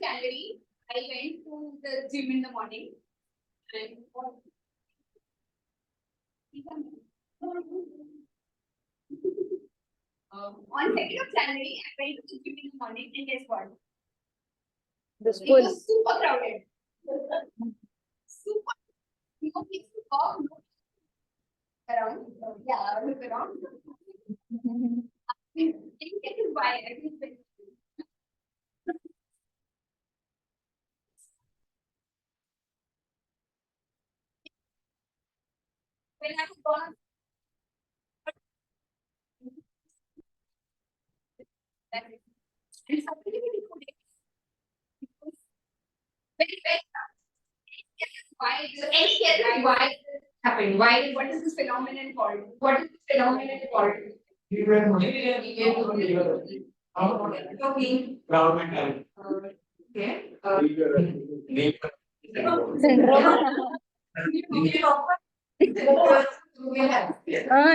January, I went to the gym in the morning. On 2nd of January, I went to the gym in the morning, and guess what? It was super crowded. Super. You know, if you walk around, yeah, look around. I think it is why I think when I was born, and something very why? So any guess why this happened? Why? What is this phenomenon called? What is this phenomenon called? Okay.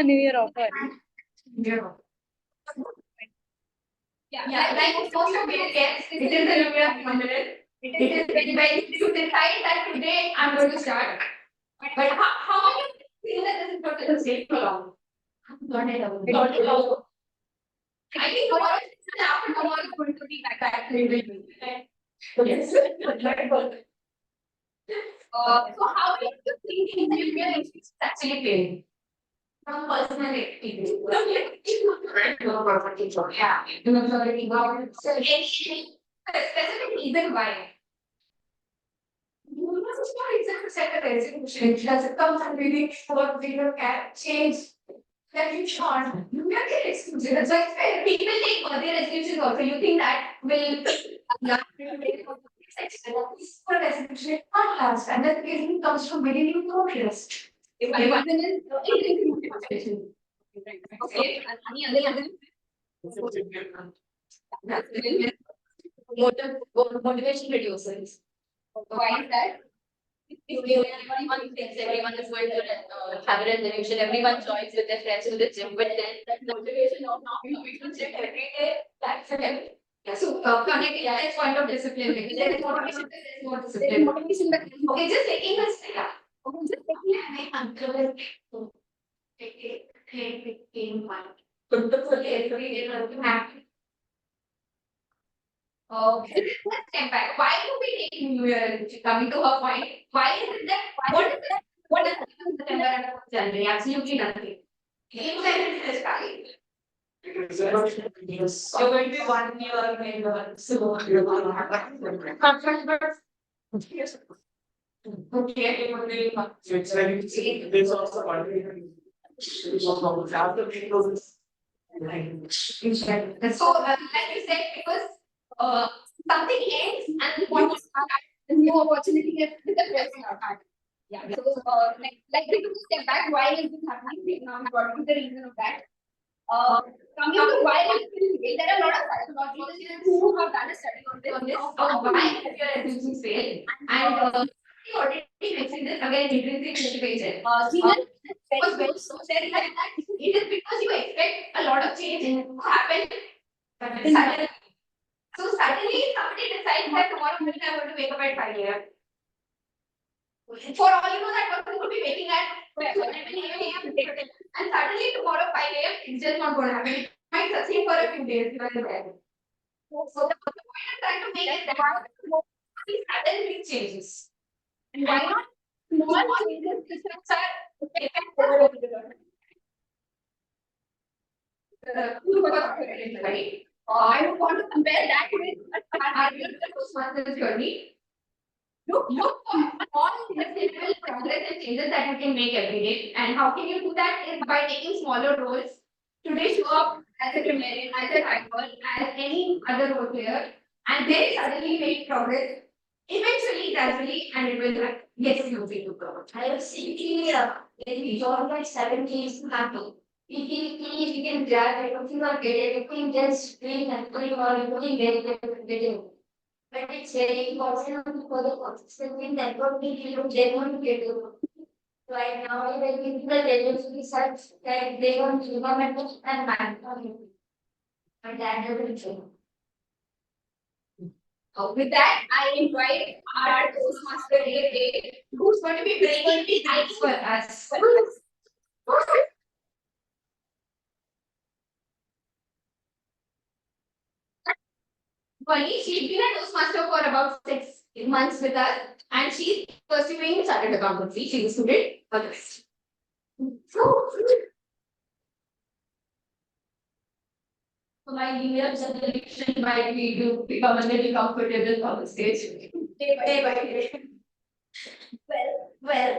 New Year offer. Yeah, like most of you guess, it is the New Year phenomenon. It is when you decide that today I'm going to start. But how are you feeling that this is going to stay for long? Not at all. I think tomorrow and after tomorrow is going to be back. Yes. So how do you think New Year is actually playing? From personal experience. Yeah. So any specific reason why? You must not exactly set a resolution. Does it come from reading for bigger change? That you can't. You can get excuses. That's why people take birthday resolutions also. You think that will last for resolution not last, and that reason comes from very new progress. If I reason is motivation. Okay, and any other motivation reduces. Why is that? Everyone thinks everyone is going to have a resolution. Everyone joins with their friends to the gym, but then that motivation of not going to gym every day, that's it. So, connecting that's point of discipline. Because there is motivation, there is more discipline. Motivation, okay, just taking this. Okay, just taking my uncle taking one. Okay, let's step back. Why do we take New Year? Coming to her point, why is it that? What is that? What is September and January? Absolutely nothing. Game time is right. You're going to be 1 year later. So, okay, it would be there's also so, like you said, because something ends and you start a new opportunity with the fresh start. Yeah. So, like we took a step back. Why is this happening? What is the reason of that? Coming to why there are a lot of psychologists who have done a study on this. Why your resolutions fail, and you already mentioned this again. Intrinsic motivation. Was very so said that it is because you expect a lot of change to happen suddenly. So suddenly somebody decides that tomorrow morning I'm going to wake up at 5 a.m. For all you know, that person could be waking at 11 a.m. and suddenly tomorrow 5 a.m. it's just not going to happen. It might sustain for a few days. So the point I'm trying to make is that these sudden big changes. And why not small changes which are right? I would want to compare that with our Toastmasters journey. Look for small sustainable progress and changes that you can make every day. And how can you do that? Is by taking smaller roles. Today, show up as a grammarian, as a typer, as any other role player, and then suddenly make progress Eventually, gradually, and it will get you to go. I was thinking, you're like 70s happy. We can grab it, if you not get it, we can just drink and put it on, we can get it. But it's very important for the consistent network people they want to get it. Right now, like people are such that they want to government and man. And that doesn't change. With that, I invite our Toastmaster today, who's going to be breaking the ice for us. Bunny, she's been a Toastmaster for about 6 months with us, and she's pursuing chartered accountancy. She's a student for this. So my email generation might be to become a little comfortable on the stage. Day by day. Well,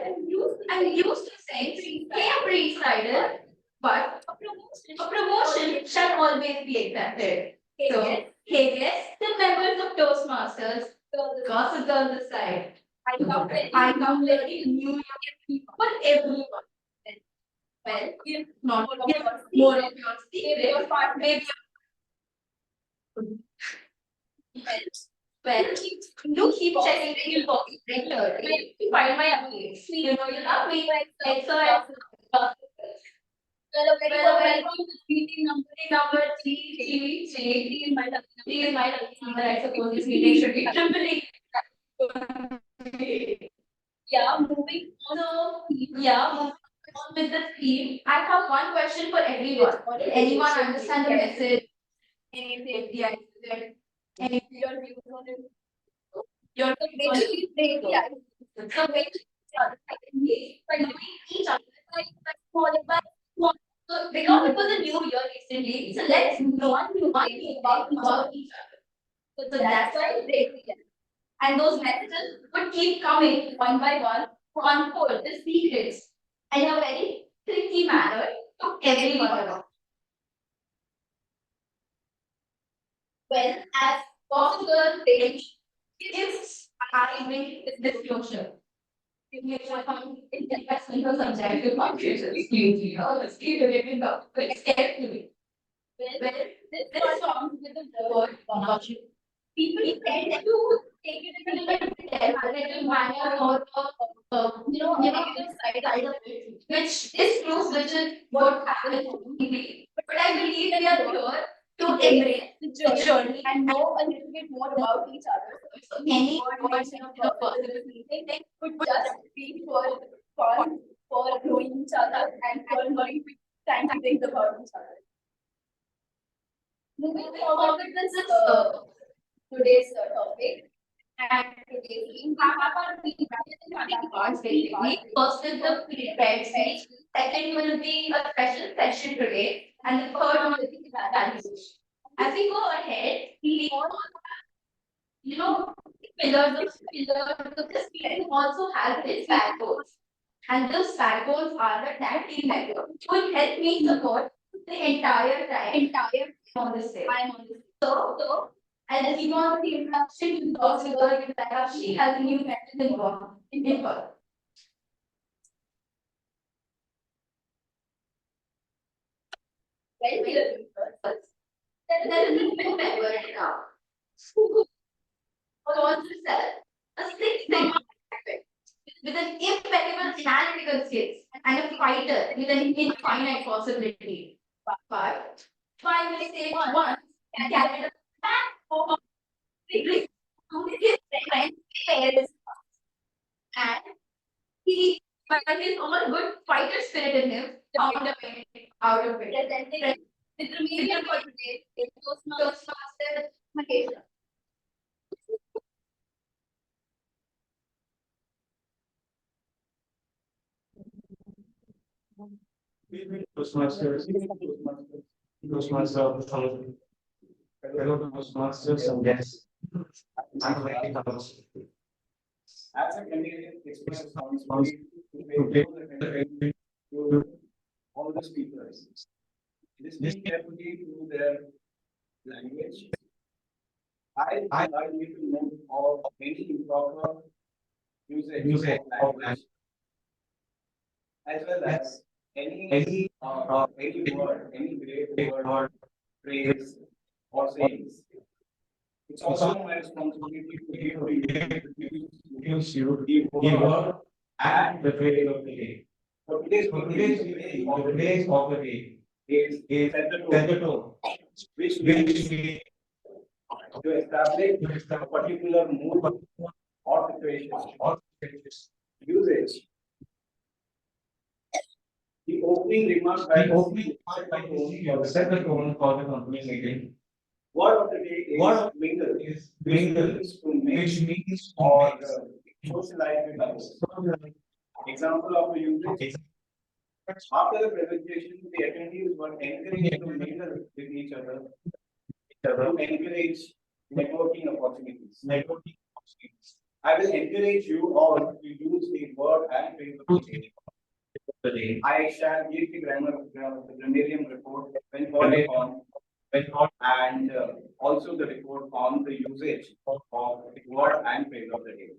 I'm used to saying, hey, I'm pretty excited, but a promotion shall always be accepted. So, hey, yes, the members of Toastmasters, gossip on the side. I come very new for everyone. Well, if not more of your secret, maybe well, do keep checking your box regularly. Find my updates. You love me. Excellent. Welcome to meeting number 333. Three is my lucky number. I suppose this meeting should be triple. Yeah, moving on. So, yeah, moving on with the theme. I have one question for everyone. Anyone understand the message? Anything? The idea? Any your views on it? Your basically, yeah. So basically, by knowing each other, like followed by one. So because it was a new year recently, so let's know one thing about each other. So that's why they and those messages would keep coming one by one to unfold the secrets in a very tricky manner to everyone around. Well, as possible, if I make this disclosure, if you find investment or subjective functions, let's keep it up. It's carefully. Well, this comes with the word ownership. People tend to take it in a little manner or negative side of it, which is true, which is what happens to me. But I believe we are here to embrace the journey and know a little bit more about each other. So any coordination of a personal meeting would just be for knowing each other and for knowing trying to think about each other. Moving forward with this today's topic and today's theme, we have our three parts basically. First is the prepared speech. Second will be a special session today, and the third one will be evaluation. As we go ahead, we all pillars of this meeting also has its backbones. And those backbones are the tag team network, which will help me support the entire time on this day. I'm on this. So and if you want the introduction to the girl with that, she has a new method in her. Well, there is a new member now who wants to sell a six-sigma with an impeccable analytical skills and a fighter with an infinite possibility. But by mistake once can carry the back of his friends, parents, and he, by his own good fighter spirit in him, found a way out of it. Presenting with the medium for today, Toastmaster Mahesh. Toastmasters, Toastmasters, fellow Toastmasters, and guests. I'm very thankful. As a candidate, express responsibility to pay to all the speakers. Listening carefully to their language. I need to know of any improper usage of language, as well as any word, any great word, phrase, or sayings. It's also my responsibility to introduce you the word and the phrase of the day. So today's phrase of the day is set the tone, which we to establish a particular mood or situation. Usage. The opening remark by set the tone for the company meeting. Word of the day is mingle, which means or socialize with others. Example of the usage. After the presentation, the attendees were encouraged to mingle with each other to encourage networking opportunities. I will encourage you all to use the word and phrase of the day. I shall give the grammarian report when called upon, and also the report on the usage of the word and phrase of the day.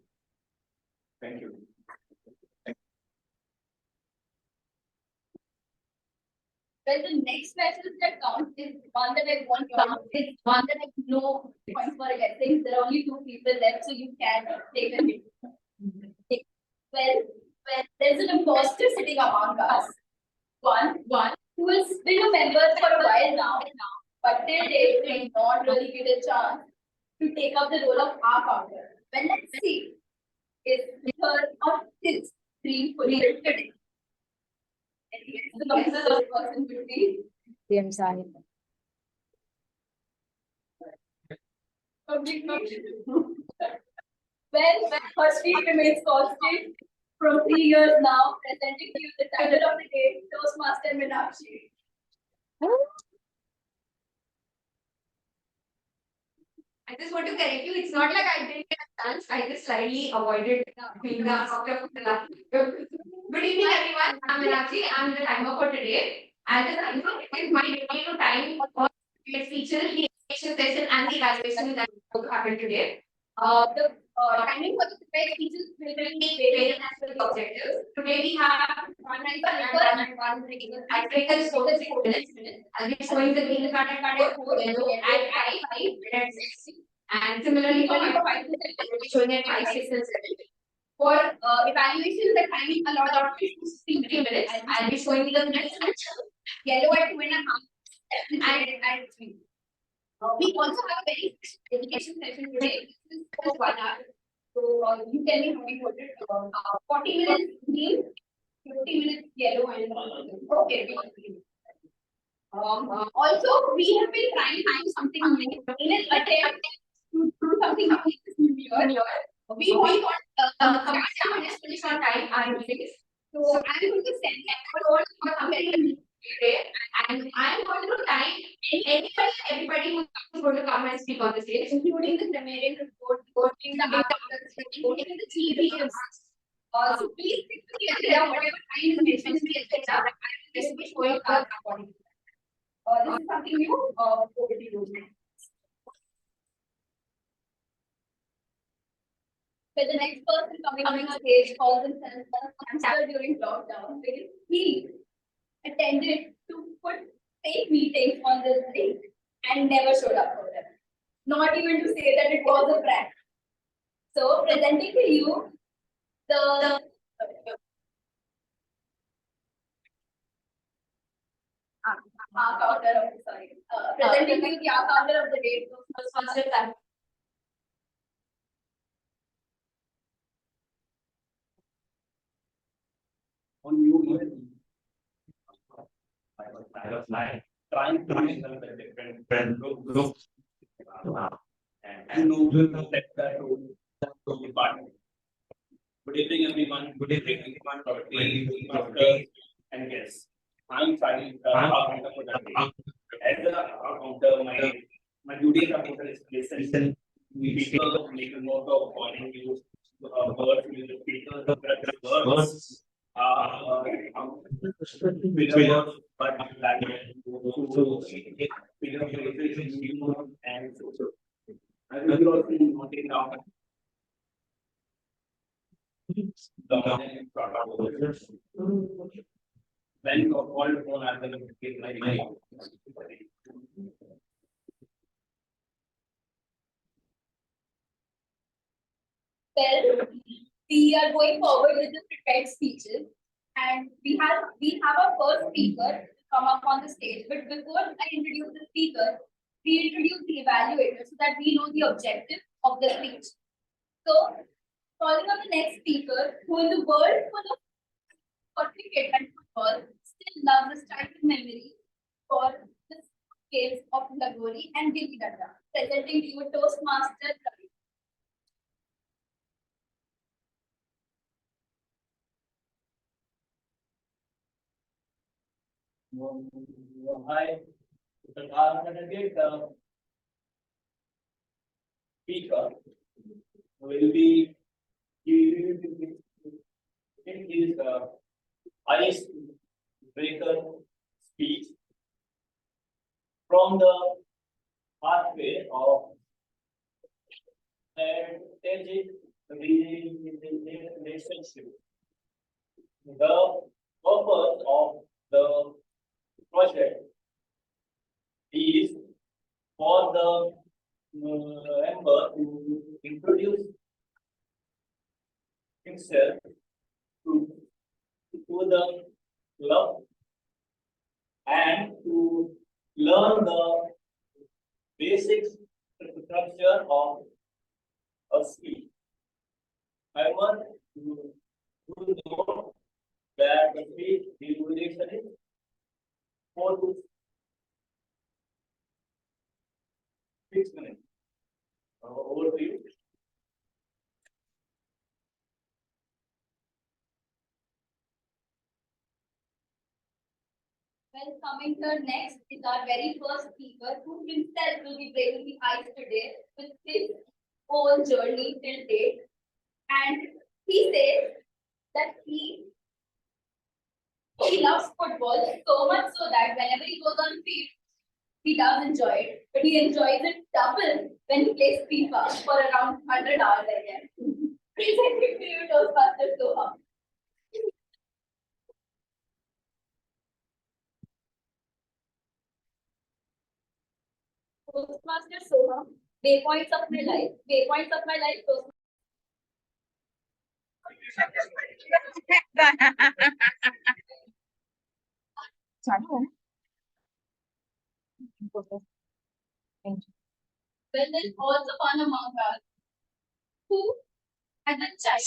Thank you. Well, the next message that counts is one that I want to count. It's one that I know points for guessing. There are only 2 people left, so you can take a hit. Well, there's an imposter sitting among us. One who has been a member for a while now, but till date did not really get a chance to take up the role of our founder. Well, let's see. Is her or his dream fulfilled today? The number of person would be Sahib. Well, her streak remains constant from 3 years now, presenting to you the title of the day, Toastmaster Meenakshi. I just want to correct you. It's not like I didn't get a chance. I just slightly avoided being the after of the last. Good evening, everyone. I'm Meenakshi. I'm the timer for today. And the timer is my duty to time for the feature, the evaluation session, and the evaluation that will happen today. The timing for the prepared speeches will be various as per the objectives. Today we have one icebreaker and one critical. Icebreaker is total 4 minutes. I'll be showing the green card at 4, yellow at 5, red at 6. And similarly for 5 to 7, we'll be showing at 5, 6, and 7. For evaluation, the timing allowed is 3 minutes. I'll be showing you the next one. Yellow at 2.5 and red at 3. We also have a very education session today. This is for 1 hour. So you can be recorded 40 minutes green, 50 minutes yellow, and okay. Also, we have been trying to do something new in an attempt to do something new here. We want finish on time our meetings. So I'm going to send that for something today, and I'm going to time everybody who's going to come and speak on the stage, including the grammarian report, voting the voting the GPs. So please pick the agenda, whatever time is mentioned in the agenda. I will just be showing up accordingly. This is something new. Over to you. So the next person coming on stage calls himself cancer during lockdown. He attended to put fake meetings on this link and never showed up for them. Not even to say that it was a prank. So presenting to you the counter of presenting to you the counter of the day. On you, I was like trying to handle the different groups. And know that department. Good evening, everyone. Good evening, everyone. And guests. I'm Cyril. As a counter, my duties are to listen. People make a note of calling you words with the people, words. But and I will be also noting down dominant product. When you are called upon as a Well, we are going forward with the prepared speeches, and we have our first speaker come up on the stage. But before I introduce the speaker, we introduce the evaluator so that we know the objective of the speech. So, calling on the next speaker, who in the world full of cricket and football still loves the striking memory for the games of Lagori and Gilli Danda. Presenting to you Toastmaster Ravi. Hi, I'm going to get the speaker will be giving his ice breaker speech from the pathway of strategic relationship. The purpose of the project is for the member to introduce himself to the club and to learn the basic structure of a skill. I want to know that the speech duration is 4 to 6 minutes. Over to you. Well, coming here next is our very first speaker, who himself will be breaking the ice today with his own journey till date. And he says that he loves football so much so that whenever he goes on field, he does enjoy it. But he enjoys it double when he plays FIFA for around 100 hours a year. Presenting to you Toastmasters Soha. Toastmaster Soha, waypoints of my life, Toastmaster. Well, there's also on a mountain who, as a child,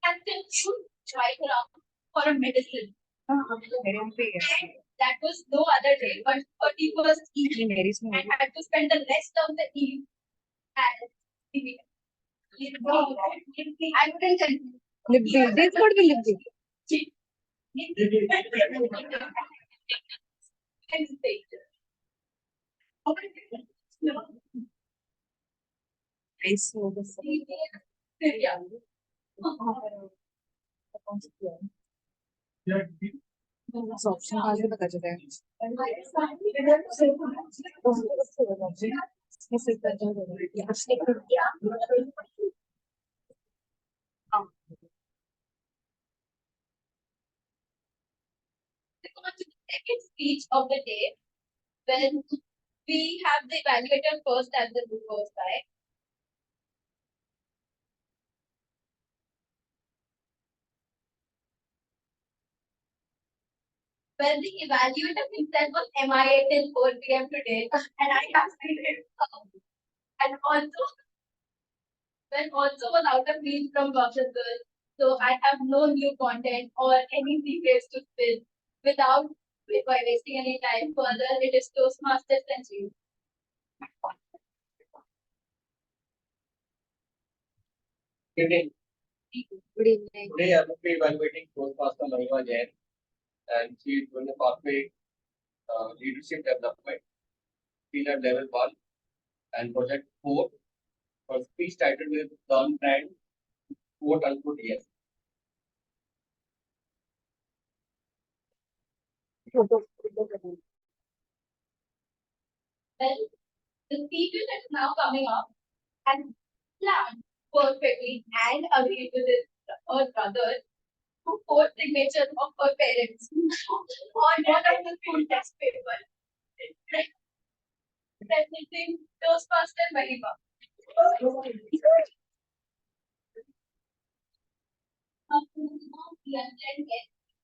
has confused right around for a medicine. That was no other day, but 31st Eve. I had to spend the rest of the eve at the I wouldn't continue. This would be lip I saw the option आगे बता चुका है On to the second speech of the day, when we have the evaluator first and the first guy. Well, the evaluator himself was MIA till 4 p.m. today, and I have seen it. And also was out of reach from Russian girl. So I have no new content or any secrets to spill without by wasting any time further. It is Toastmasters and you. Good evening. Good evening. Today I will be evaluating Toastmaster Mahima Jain, and she is doing the pathway leadership development, senior level 1, and project 4. Her speech titled with Learn and quote unquote yes. Well, the speaker that is now coming up and planned perfectly and agreed to this her brother to forge signature of her parents on one of the school test paper. Presenting Toastmaster Mahima.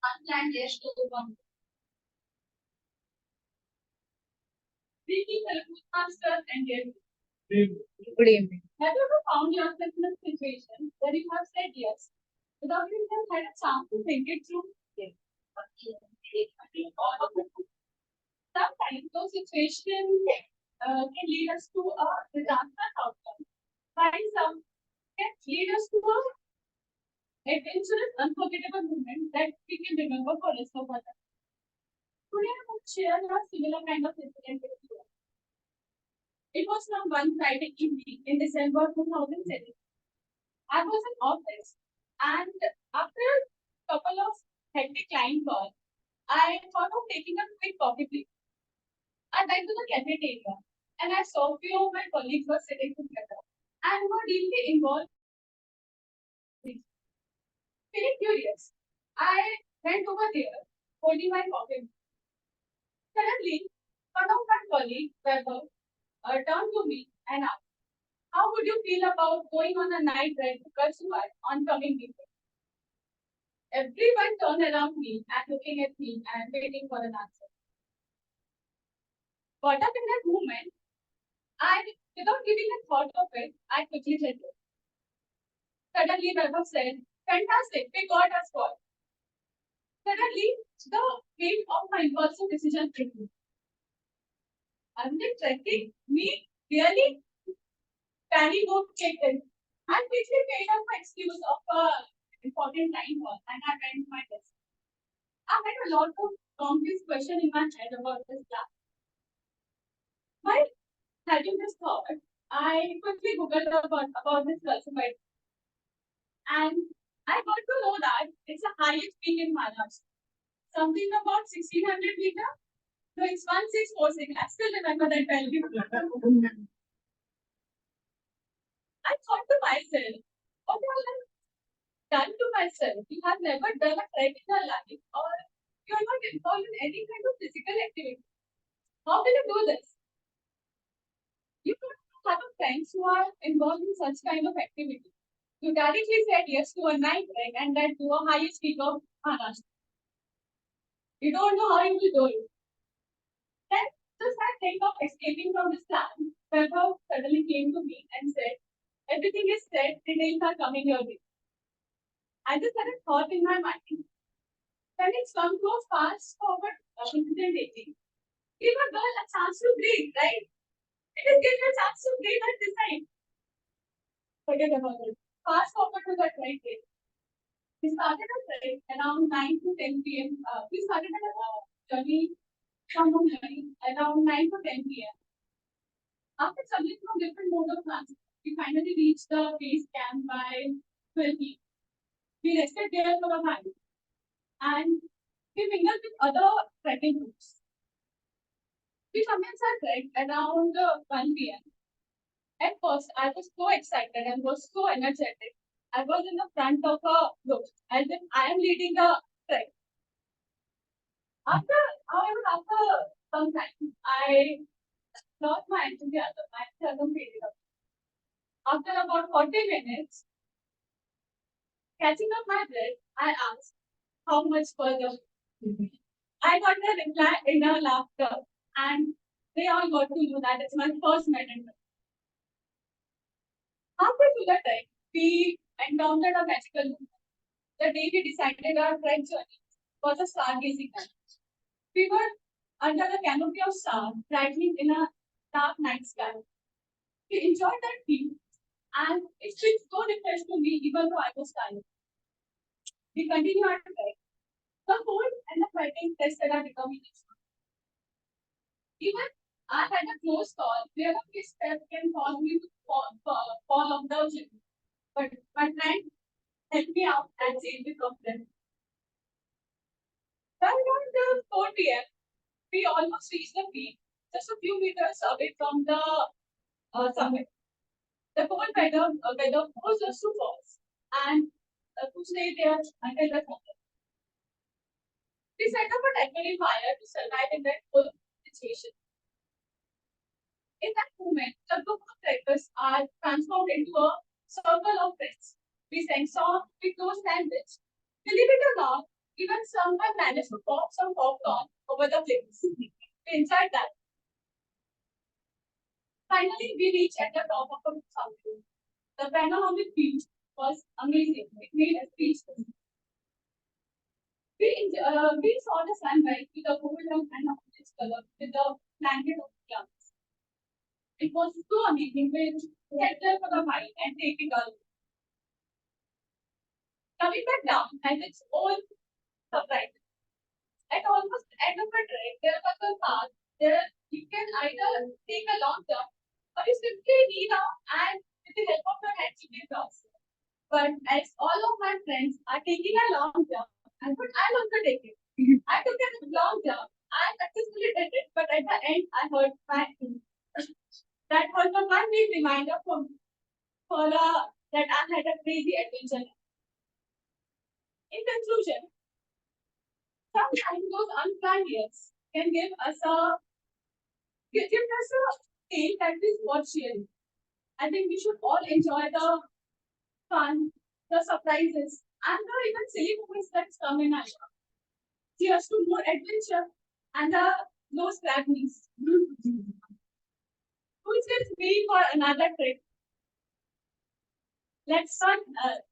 Unplanned guest to one. Speaking the Toastmaster and guest. Good evening. Have you ever found yourself in a situation where you have said yes without even had a chance to think it through? Yes. Sometimes those situations can lead us to a disaster outcome. While some can lead us to a adventurous, unforgettable moment that we can remember for the rest of our life. Today I want to share a similar kind of incident with you. It was from one Friday evening in December 2007. I was in office, and after a couple of hectic client calls, I thought of taking a quick coffee break. I went to the cafeteria, and I saw a few of my colleagues were sitting together and were deeply involved. Feeling curious, I went over there, holding my coffee. Suddenly, one of my colleagues, Weber, turned to me and asked, "How would you feel about going on a night ride to Kashmir on coming weekend?" Everyone turned around me and looking at me and waiting for an answer. Caught up in that moment, without giving a thought of it, I quickly said no. Suddenly, Weber said, "Fantastic, we got a spot." Suddenly, the weight of my impulsive decision hit me. I'm just checking me really panic mode kicked in. I quickly made up my excuse of a important time call and I went to my desk. I had a lot of complex questions in my head about this class. While having this thought, I quickly googled about this classified and I got to know that it's the highest peak in Maharashtra. Something about 1600 meter. No, it's 1646. I still remember that value. I thought to myself, what have I done to myself? You have never done a trek in your life, or you are not involved in any kind of physical activity. How will you do this? You don't have a friends who are involved in such kind of activity. You directly said yes to a night trek and then to a highest peak of Maharashtra. You don't know how you will do it. Then just I think of escaping from this plan. Webber suddenly came to me and said, "Everything is set, details are coming your way." I just had a thought in my mind. When it's come to a fast forward incident dating, give a girl a chance to breathe, right? It is give her a chance to breathe and decide. Forget about it. Fast forward to that right day. We started at around 9 to 10 p.m. We started at a journey from journey around 9 to 10 p.m. After submitting from different mode of transport, we finally reached the base camp by 12 p.m. We rested there for a while and we mingled with other trekking groups. We commenced our trek around 1 p.m. At first, I was so excited and was so energetic. I was in the front of a group as if I am leading the trek. However, after some time, I lost my enthusiasm. My enthusiasm faded away. After about 40 minutes, catching up my breath, I asked, "How much further?" I got the reply in a laughter, and they all got to know that it's my first medal. After Sugar Trek, we encountered a magical moment. The day we decided our trek journey was a stargazing night. We were under the canopy of stars, brightening in a dark night sky. We enjoyed that view, and it felt so refreshed to me, even though I was tired. We continued our trek. The cold and the fighting tested our determination. Even I had a close call where a misstep can cause me to fall off the ocean. But my friend helped me out and saved me from them. Around the 4 p.m., we almost reached the peak, just a few meters away from the summit. The cold weather forced us to pause, and कुछ नहीं दिया until the summer. We set up a temporary fire to survive in that whole situation. In that moment, the group of characters are transformed into a circle of friends. We sang songs, we toast sandwich. Believe it or not, even someone managed to pop some popcorn over the flames. We enjoyed that. Finally, we reached at the top of a mountain. The panoramic view was amazing. It made us speechless. We saw the sunrise with the golden and orange color with the blanket of clouds. It was so amazing. We head there for the night and take it all. Coming back down has its own surprise. At almost the end of the trek, there was a path. There you can either take a long jump or you simply kneel down and with the help of your hands you can cross. But as all of my friends are taking a long jump, I thought I'll also take it. I took a long jump. I successfully did it, but at the end I hurt my knee. That was a one big reminder that I had a crazy adventure. In conclusion, sometimes those unplanned years can give us a feel that is worth sharing. I think we should all enjoy the fun, the surprises, and the even silly moments that come in our life. Cheers to more adventure and the no scrap knees. Who is just waiting for another trip? Let's not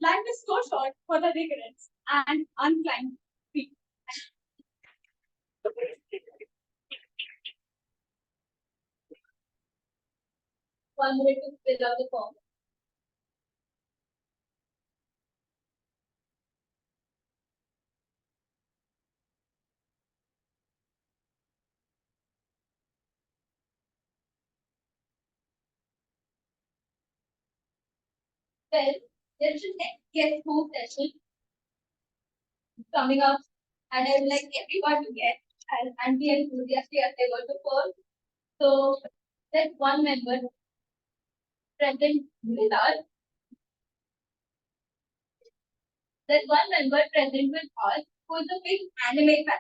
life is so short for the regrets and unplanned feet. One minute to fill out the form. Well, there's a next guest home session coming up, and I would like everyone to get and be enthusiastic as they were before. So there's one member present with us. There's one member present with us who is a big anime fan.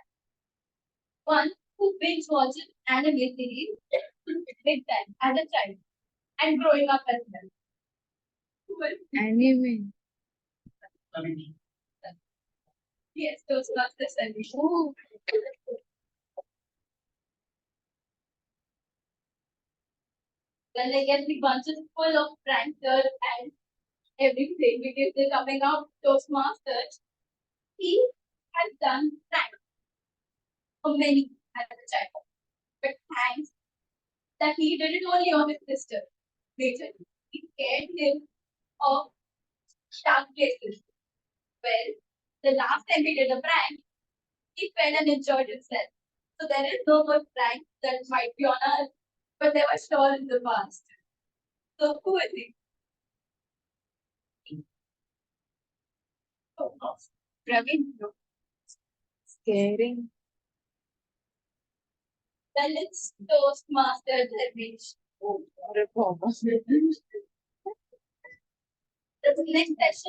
One who binge watches anime series big time as a child and growing up as well. Who is Anime. yes, Toastmasters and Oh, when they get the bunches full of pranksters and everything because they're coming out Toastmasters. He has done pranks for many as a child. But thanks that he did it only on his sister. Later, he scared him of dark places. Well, the last time he did a prank, he fell and injured himself. So there is no more prank that might be on us, but they were sure in the past. So who is he? Oh, no. Praveen, no. scaring. Then it's Toastmasters Heritage. Oh, what a problem. The next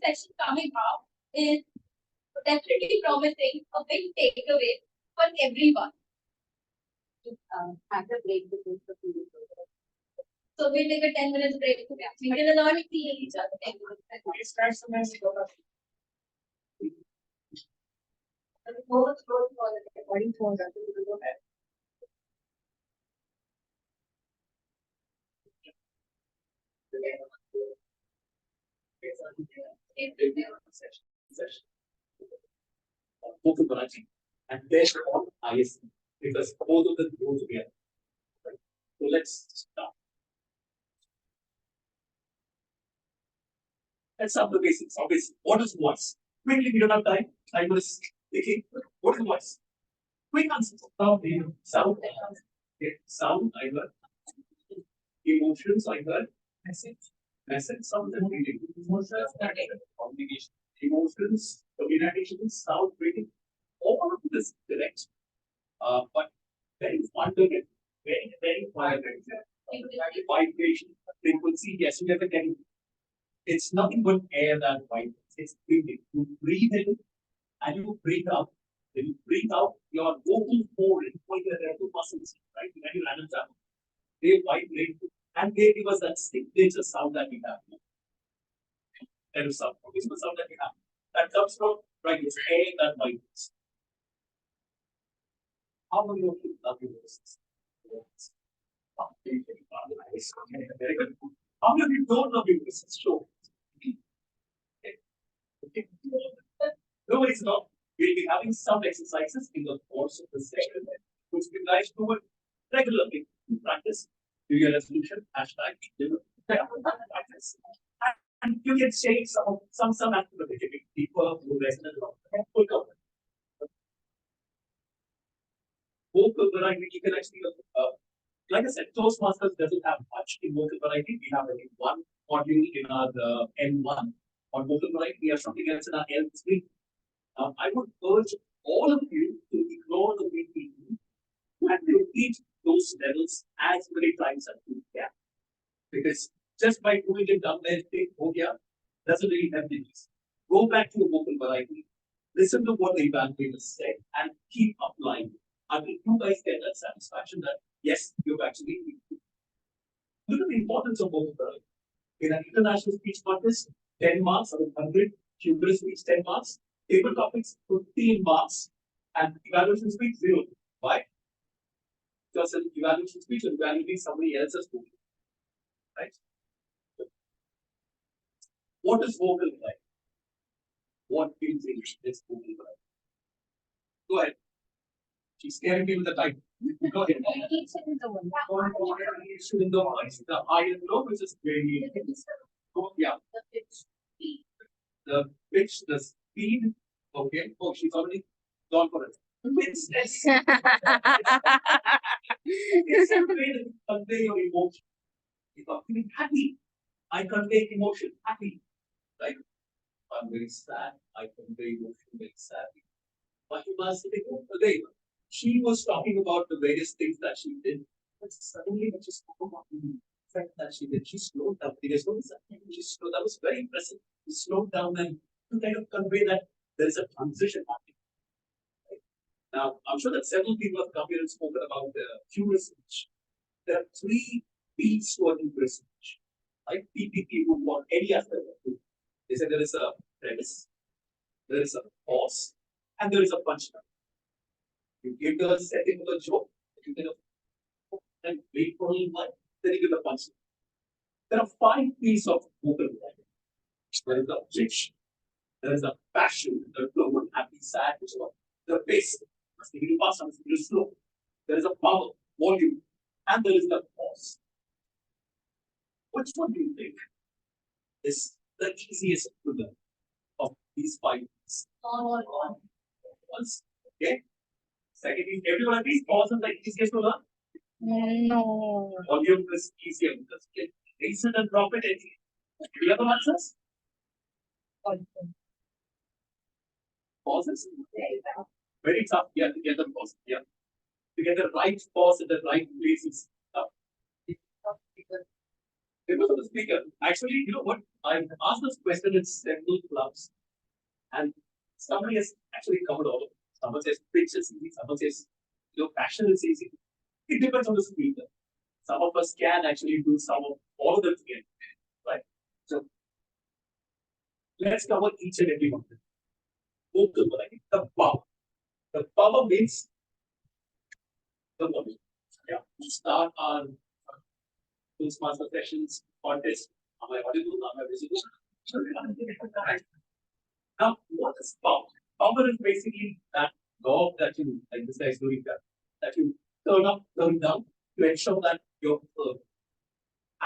session coming up is definitely promising a big takeaway for everyone. Have a break between the two. So we'll take a 10 minutes break. We will learn seeing each other. 10 minutes. According to us, Both of them, and they're all ISC because both of them go together. Right? So let's start. Let's start the basics. Obviously, what is voice? Quickly, we don't have time. I was thinking, what is voice? Quick answers. Sound. Okay. Sound, I heard. Emotions, I heard. Message, sound, and reading. Communication. Emotions, communication, sound, reading. All of this correct. But very fundamental, very fundamental. Vibration, frequency, yes, we have a chemical. It's nothing but air that vibrates. It's breathing. You breathe in and you breathe out. When you breathe out, your vocal cord and there are two muscles, right? When you random travel, they vibrate and they give us that signature sound that we have. That is sound. This is the sound that we have. That comes from right, it's air that vibrates. How many of you love your voices? Very good. How many of you don't love your voices? Show. Okay. No, it's not. We'll be having some exercises in the course of the session, which we guys do it regularly to practice. Do your resolution, hashtag, do practice. And you can change some activity, people who resonate a lot. Vocal variety, you can actually, like I said, Toastmasters doesn't have much in vocal variety. We have only one module in our N1 on vocal variety. We have something else in our L3. I would urge all of you to ignore the VP and repeat those levels as many times as you can. Because just by doing it down there, doesn't really help you. Go back to the vocal variety, listen to what the evaluators say, and keep applying it until you guys get that satisfaction that yes, you've actually. Look at the importance of vocal variety. In an international speech contest, 10 marks out of 100, humorous speech 10 marks, table topics 15 marks, and evaluation speech 0. Why? Because an evaluation speech is evaluating somebody else's vocal. Right? What is vocal like? What is English is vocal like? Go ahead. She's scaring me with the title. Go ahead. The high and low, which is very yeah. The pitch, the speed. Okay. Oh, she's already gone for it. It's a way to convey your emotion. If I'm feeling happy, I convey emotion, happy. Right? I'm very sad, I convey emotion, very sadly. But you must think today, she was talking about the various things that she did. But suddenly when she spoke about the fact that she did, she slowed down. Because that was very impressive. She slowed down and to kind of convey that there is a transition happening. Now, I'm sure that several people have come here and spoken about the humorous speech. There are 3 P's to a humorous speech. Like PPP would want any aspect of it. They said there is a premise, there is a pause, and there is a punchline. You give the setting of a joke, you can and wait for a little while, then you give the punchline. There are 5 P's of vocal variety. There is a pitch, there is a passion, the flow, happy, sad, which is the pace. Must be really fast, must be really slow. There is a power, volume, and there is the pause. Which one do you think is the easiest to learn of these 5 things? Once, okay. Secondly, everyone agrees pause is the easiest to learn. No. Volume is easier because you raise it and drop it. Do you have the answers? Pauses. Very tough. Yeah, to get the pause. Yeah. To get the right pause in the right place is tough. Because of the speaker. Actually, you know what? I asked this question in several clubs, and somebody has actually covered all of it. Someone says pitch is easy, someone says passion is easy. It depends on the speaker. Some of us can actually do some of all of them together. Right? So let's cover each and every one of them. Vocal variety, the power. The power means the volume. Yeah. We start our Toastmaster sessions, contest. Am I audible? Am I visible? Now, what is power? Power is basically that knob that you, like this guy is doing that you turn up, turn down to ensure that you're heard.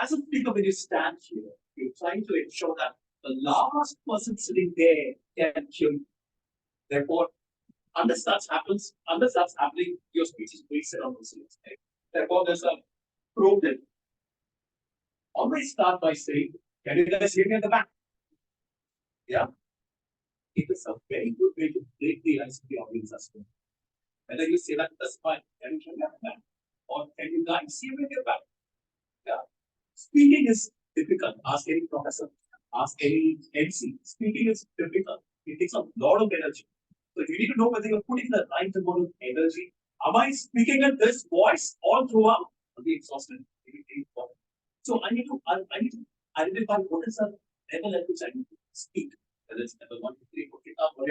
As a speaker, when you stand here, you're trying to ensure that the last person sitting there can hear you. Therefore, unless that's happening, your speech is wasted on those things. Right? Therefore, there's a problem. Always start by saying, can you guys hear me at the back? Yeah. It is a very good way to break the ice with the audience as well. Whether you say that, that's fine. Can you hear me at the back? Or can you guys hear me at the back? Yeah. Speaking is difficult. Ask any professor. ask any MC. Speaking is difficult. It takes a lot of energy. So you need to know whether you're putting the right amount of energy. Am I speaking at this voice all throughout? I'll be exhausted. So I need to identify what is the level at which I need to speak. Whether it's level 1, 2, 3, 4, 5,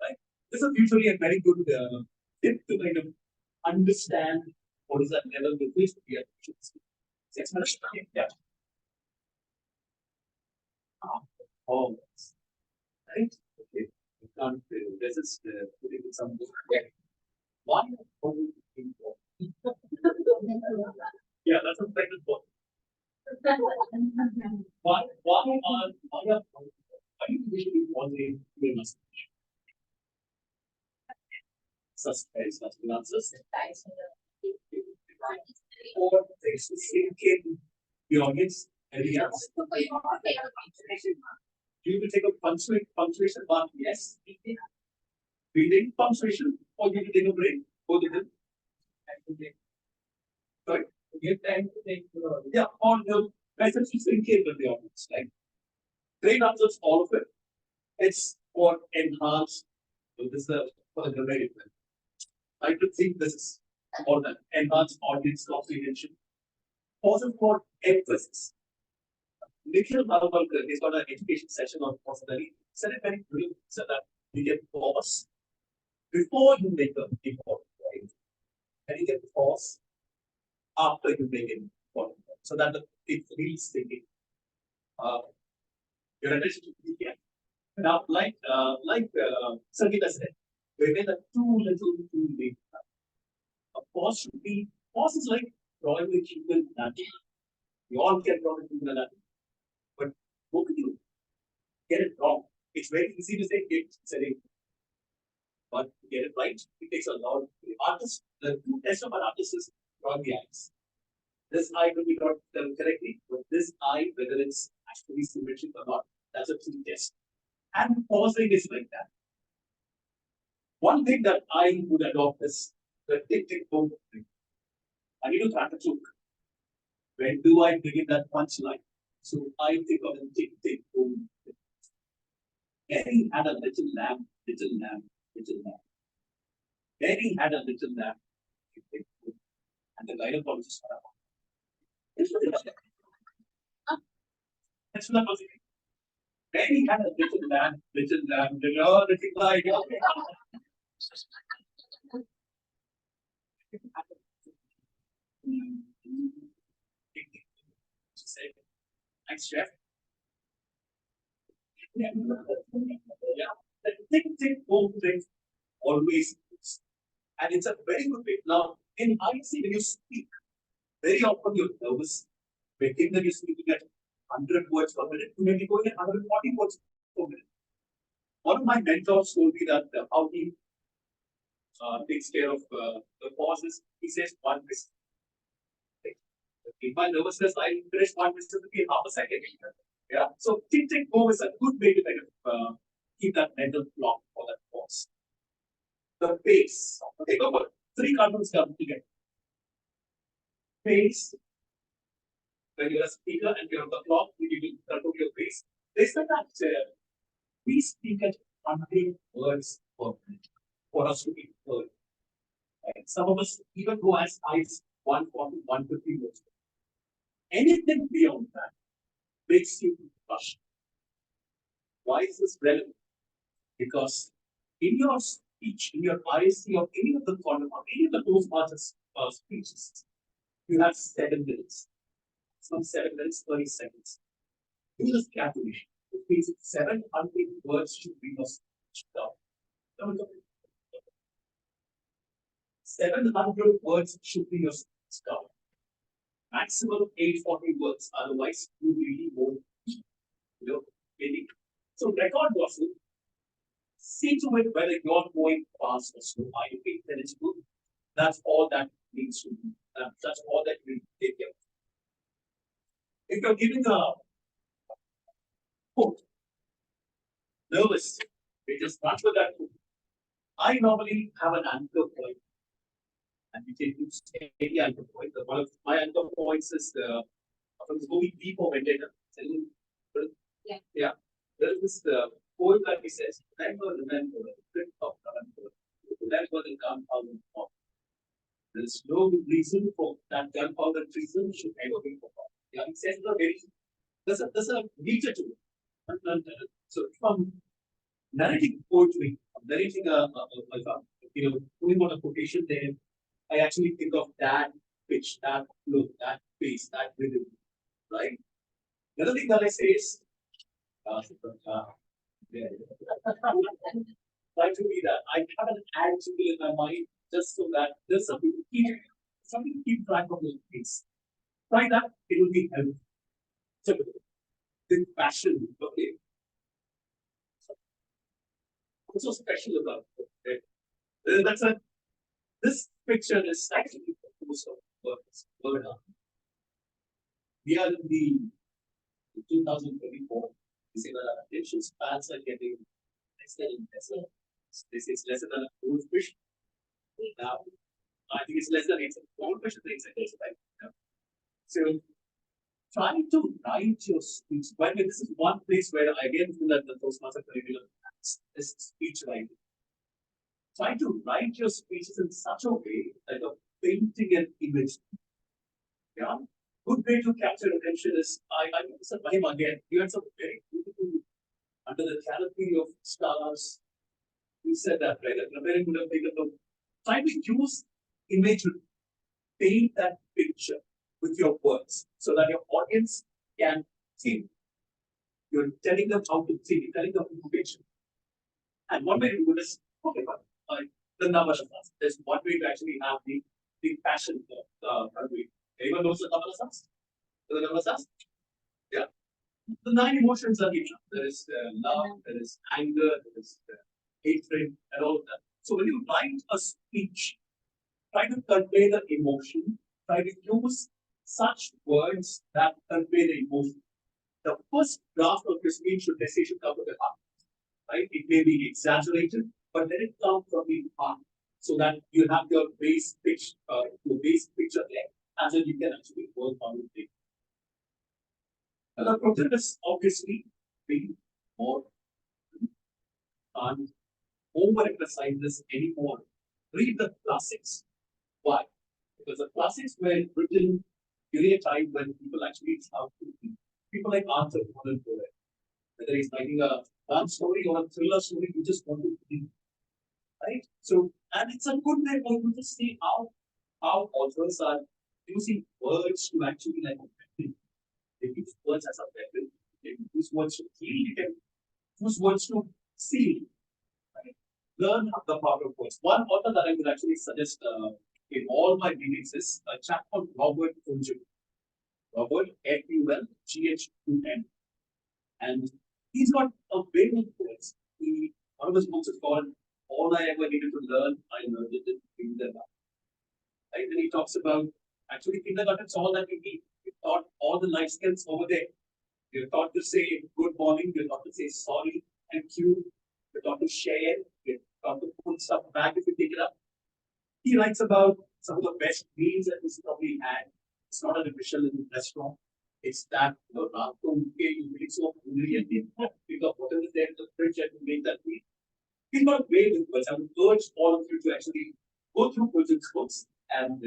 right? This is usually a very good tip to kind of understand what is that level with which we are speaking. Yes, yeah. Oh, right? Okay. You can't resist putting some. Why? Yeah, that's a second point. Why are you usually wanting to must suspense that's the answers? Or things to sink in the audience. Anything else? Do you take a punctuation mark? Yes. Reading punctuation or do you take a break? Both of them. Sorry? Give time to take yeah, or the message to sink in with the audience, right? Great answers, all of it. It's for enhance. So this is the for the grammatic. I could think this is for the enhanced audience comprehension. Also for emphasis. Nikhil Balabalkar, he's got an education session on personality. Said it very brilliant, so that you get pause before you make a important point, and you get pause after you make it important, so that it really thinking. Your attention to detail. Now, Sangeeta said, we made a too little, too late. A pause should be pause is like drawing the human anatomy. We all can draw the human anatomy, but what can you get it wrong? It's very easy to say it's setting, but to get it right, it takes a lot. The two tests of an artist is drawing the eyes. This eye will be drawn correctly, but this eye, whether it's actually symmetric or not, that's a true test. And pausing is like that. One thing that I would adopt is the tick boom thing. I need to crack a joke. When do I begin that punchline? So I think of the tick boom. Mary had a little lamb, little lamb, little lamb. Mary had a little lamb, tick boom. And the gynecologist got up. That's what I was thinking. Mary had a little lamb, little lamb, little lamb. Thanks, Chef. Yeah. The tick boom thing always moves. And it's a very good way. Now, in IC, when you speak, very often you're nervous. When you're speaking at 100 words per minute, you may be going at 140 words per minute. One of my mentors told me that how he takes care of the pauses. He says one whistle. In my nervousness, I finish one whistle in half a second. Yeah. So tick boom is a good way to kind of keep that mental block for that pause. The pace. Okay, go for it. 3 cartoons come together. Pace. When you're a speaker and you're on the clock, you need to control your pace. They said that we speak at 100 words per minute for us to be heard. Right? Some of us even go as high as 140, 150 words. Anything beyond that makes you rush. Why is this relevant? Because in your speech, in your ISC or any of the Toastmasters speeches, you have 7 minutes. Some 7 minutes, 30 seconds. Do this calculation. It means 700 words should be your speech. 700 words should be your speech. Maximum 840 words, otherwise you really won't maybe. So record yourself. See to it whether you're going fast or slow. Are you being intelligible? That's all that needs to be. That's all that you take care of. If you're giving a quote, nervous, we just start with that quote. I normally have an anchor point. And we take any anchor point. One of my anchor points is from the movie B for Vendetta. Yeah. There is this poem that he says, remember, the print of November. Remember the gunpowder plot. There is no reason for that gunpowder treason should ever be forgotten. Yeah, he says there's a nature to it. So if I'm narrating poetry, I'm narrating doing on a quotation there, I actually think of that pitch, that flow, that pace, that rhythm, right? The other thing that I say is, yeah. Try to be that. I have an attitude in my mind just so that there's something to keep track of those things. Try that, it will be helpful. So, with passion, okay. What's so special about it? Okay? That's a this picture is actually composed of word art. We are in the 2024. We say that our attention spans are getting lesser and lesser. This is lesser than a goldfish. Now, I think it's less than 8 seconds. Goldfish is 8 seconds, right? Yeah. So, trying to write your speech. By the way, this is one place where I again feel that the Toastmaster curriculum is speech writing. Try to write your speeches in such a way like a painting an image. Yeah. Good way to capture attention is I said Mahim again. You had some very beautiful under the canopy of stars. You said that, right? A very good have taken the try to use imagery, paint that picture with your words so that your audience can think. You're telling them how to think, you're telling them information. And one way to do this, okay, but the Navalasas. There's one way to actually have the passion of anyone knows the Navalasas? The Navalasas? Yeah. The 9 emotions are here. There is love, there is anger, there is hatred, and all of that. So when you write a speech, try to convey the emotion, try to use such words that convey the emotion. The first draft of your speech should come from the heart, right? It may be exaggerated, but let it come from the heart, so that you have your base pitch, your base picture there, and then you can actually work on it. And the project is obviously being more and overemphasize this anymore. Read the classics. Why? Because the classics were written during a time when people actually have to think. People like Arthur Conan Doyle, whether he's writing a love story or a thriller story, you just want to think, right? So, and it's a good way for you to see how authors are using words to actually like they use words as a weapon. They use words to heal. They can use words to seal. Right? Learn the power of words. One author that I would actually suggest in all my readings is a chap called Robert Fulghum. Robert Fulghum. And he's got a way of words. One of his books is called All I Ever Needed to Learn, I Learned It in Kindergarten. Right? Then he talks about actually kindergarten's all that we need. We taught all the life skills over there. You're taught to say good morning, you're taught to say sorry, thank you, you're taught to share, you're taught to put stuff back if you pick it up. He writes about some of the best meals that he's probably had. It's not an official restaurant. It's that you really so hungry and you pick up whatever is there in the fridge and you make that meal. He's got a way with words. I would urge all of you to actually go through Fulgham's books, and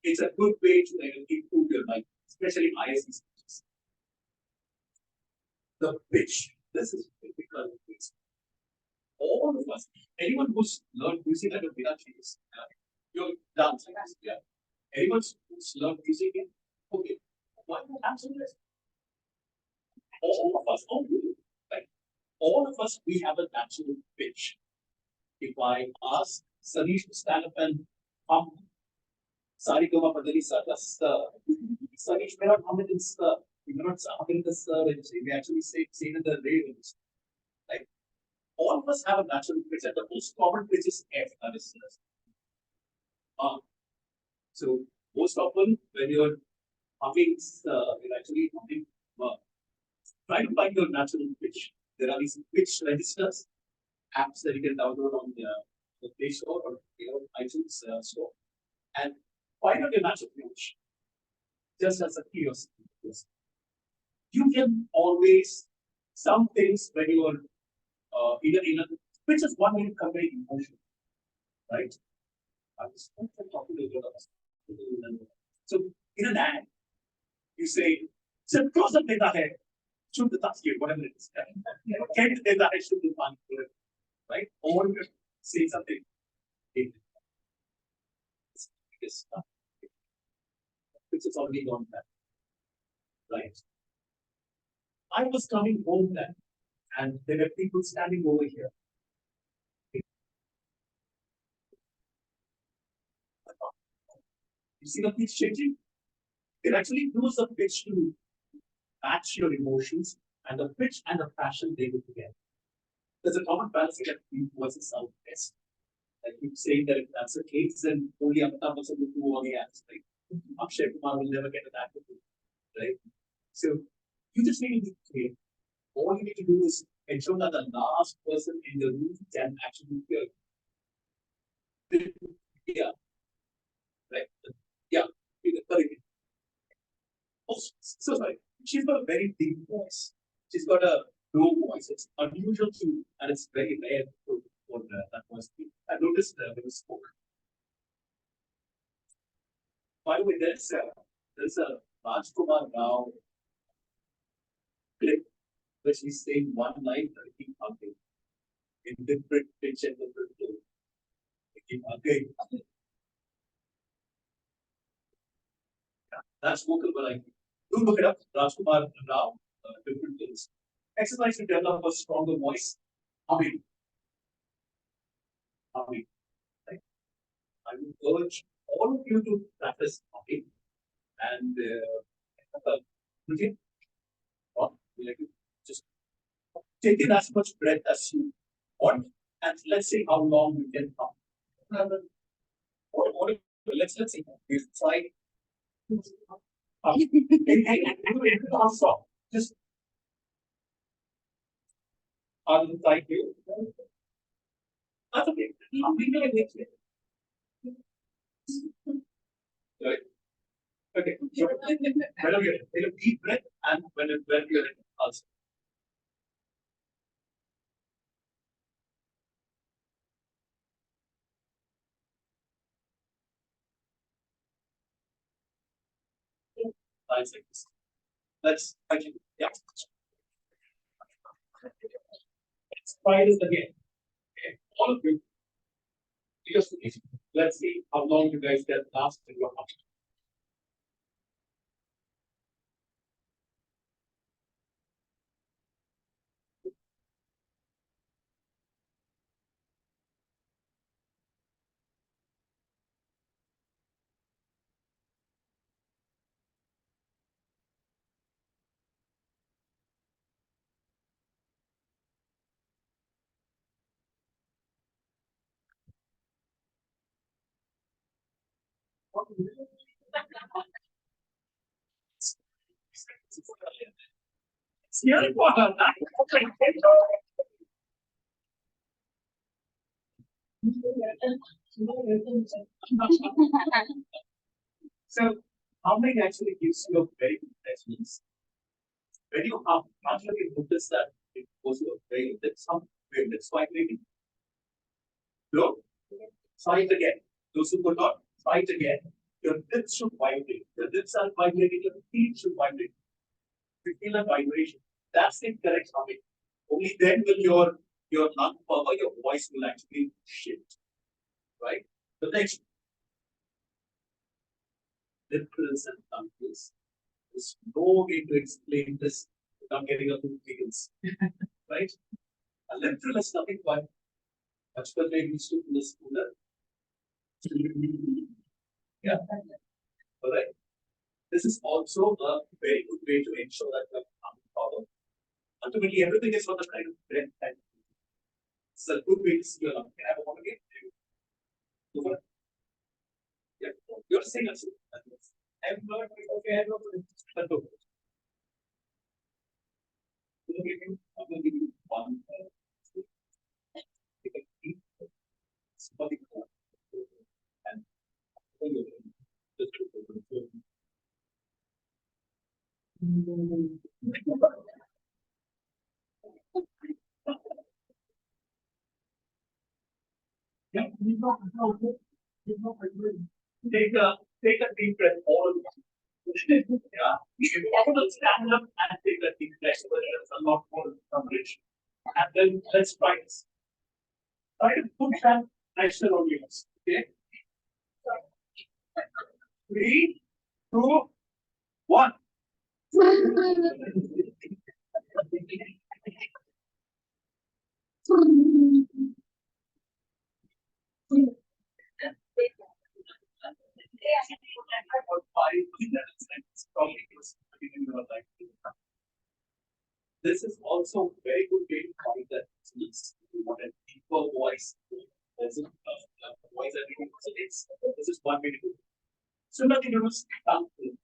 it's a good way to improve your life, especially ISC speeches. The pitch. This is typical pitch. All of us, anyone who's learned music at a village is you're dancing. Yeah. Anyone who's learned music in okay. Why not answer this? All of us, right? All of us, we have a natural pitch. If I ask Sanish to stand up and hum Sari Gama Padari Sa, that's Sanish may not hum it in sir. We may not hum it in the sir, we may actually say it in the range. Like all of us have a natural pitch, and the most common pitch is F, that is so most often when you're humming, you're actually humming. Try to find your natural pitch. There are these pitch registers, apps that you can download on the Play Store or iTunes store, and find out your natural pitch. Just as a curiosity. you can always, some things when you are in a, which is one way to convey emotion, right? I was talking to you. So in an ad, you say, "Sir, close up data hai, shoot the task here, whatever it is. Can't data hai, shoot the one, right? Or you say something. Because which is already gone back, right? I was coming home then, and there were people standing over here. You see the pitch changing? It actually use the pitch to match your emotions, and the pitch and the passion they go together. There's a common fallacy that East versus South West. Like you saying that if that's the case, then only Amitabh Bachchan will do all the ads, right? Akshay Kumar will never get an ad, right? So you just need to be clear. All you need to do is ensure that the last person in the room can actually hear. Yeah, right? Yeah, correct. Oh, so sorry. She's got a very deep voice. She's got a low voice. It's unusual to, and it's very rare for that voice. I noticed when you spoke. By the way, there's a Rajkumar Rao clip where she's saying one line, I keep hugging in different pitch and different tone. I keep hugging. That's vocal variety. Do look it up, Rajkumar Rao, different things. Exercise to develop a stronger voice. Humming. Humming. Right? I would urge all of you to practice humming and routine. Or like just take in as much breath as you want, and let's see how long you can hum. Or let's see. You try. Just try to. That's okay. Humming like this. Right. Okay. So, whenever you're in, take a deep breath, and when you're in, also. Like this. Let's actually, yeah. Let's try this again. Okay. All of you. Just let's see how long you guys can last in your house. Scary one. So, humming actually gives you a very good resonance. When you hum, actually notice that it goes to a very some where it's vibrating. Look, try it again. Those who could not, try it again. Your lips should vibrate. Your lips are vibrating, your feet should vibrate. You feel a vibration. That's the correct humming. Only then will your lung power, your voice will actually shift. Right? The next literals and tongues. There's no way to explain this without getting a few feels. Right? A literal is nothing but बचपन में used to the school. Yeah. All right. This is also a very good way to ensure that you have power. Ultimately, everything is for the kind of breath and it's a good way to see your lung. Can I have one again? Yeah. You're saying also. I'm not okay. I'm not okay. I'm going to give you one. And Yeah. Take a deep breath. All yeah. You will stand up and take a deep breath. So there's a lot more coverage. And then let's try this. Try to put that pressure on you. Okay. 3, 2, 1. This is also very good way to find that needs what a deeper voice. There's a voice that we it's this is one way to do it. So nothing to do with tongue twirl.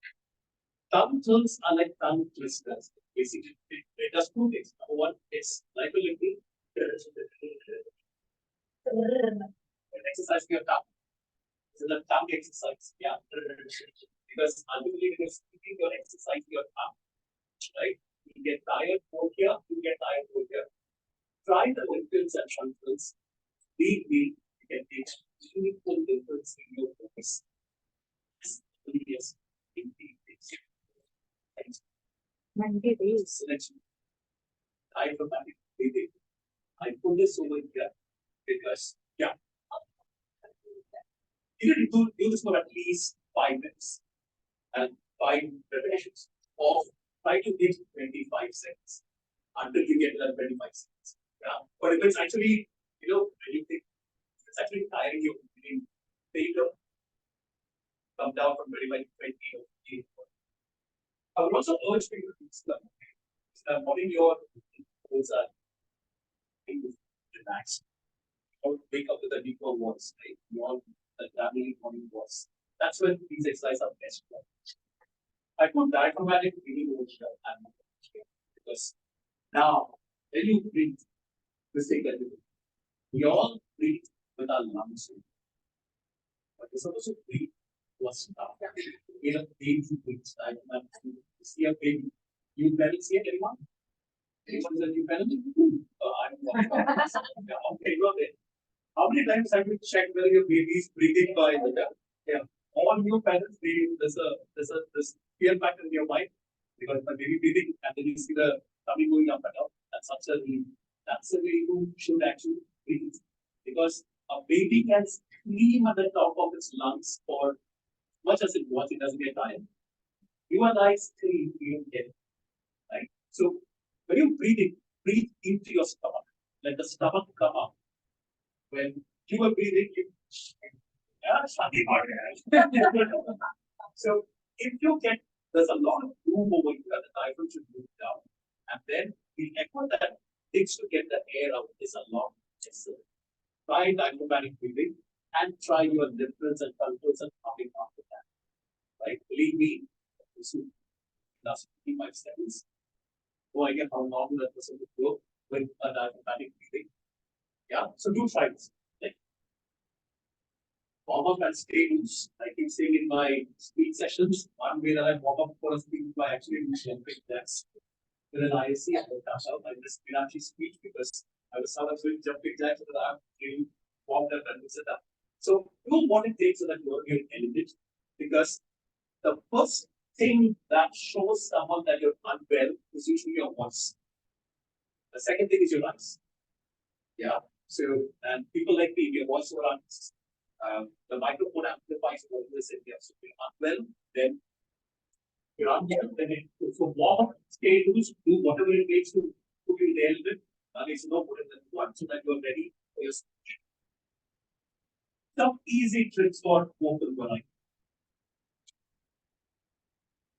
Tongue twirls are like tongue twisters. Basically, it does two things. Number one, it's like a little exercise your tongue. This is a tongue exercise. Yeah. Because ultimately, when you're speaking, you're exercising your tongue. Right? You get tired over here, you get tired over here. Try the liquids and shuntles. Believe me, you can take meaningful difference in your voice. Yes, indeed. 90 days. Selection. Diaphragmatic breathing. I put this over here because, yeah. You need to do this for at least 5 minutes and 5 repetitions of try to hit 25 seconds until you get that 25 seconds. Yeah. But if it's actually, when you think it's actually tiring you, take a come down from 25 to 20 or 15. I would also urge people to start morning your goals are relaxed. Don't wake up with a deeper voice, right? Beyond the family morning voice. That's when these exercises are best. I put diaphragmatic breathing over here because now when you breathe, mistake that you do. We all breathe with our lungs. But we're supposed to breathe was tough. In a baby breathes diaphragmatic. See a baby. You parents see it, anyone? Anyone is a new parent? I'm okay, you are there. How many times have you checked whether your baby is breathing by the time? Yeah. All new parents, there's this fear factor in your mind because the baby breathing and then you see the tummy going up and up. That's such a relief. That's the way you should actually breathe. Because a baby can scream at the top of its lungs for much as it wants, it doesn't get tired. You and I scream, you don't get it. Right? So when you're breathing, breathe into your stomach. Let the stomach come up. When you are breathing, so if you get, there's a lot of room over here, the diaphragm should move down. And then the effort that takes to get the air out is a lot. Try diaphragmatic breathing and try your difference and controls and coming after that. Right? Believe me, this will last 55 seconds. No idea how long that person would go with a diaphragmatic breathing. Yeah, so do try this. Like, warm up and stay loose. I keep saying in my speech sessions, one way that I warm up for a speech by actually doing jumping jacks. With an ISC, I will pass out. I just did actually speech because I was doing jumping jacks so that I'm really warmed up and sit up. So do what it takes so that you're getting elevated. Because the first thing that shows someone that you're unwell is usually your voice. The second thing is your eyes. Yeah. So, and people like me, your voice over the microphone amplifies what you say here. So, if you're unwell, then you're unwell, then so warm up, stay loose, do whatever it takes to put you there a little bit. It's no more than one so that you're ready for your speech. Some easy tricks for vocal variety.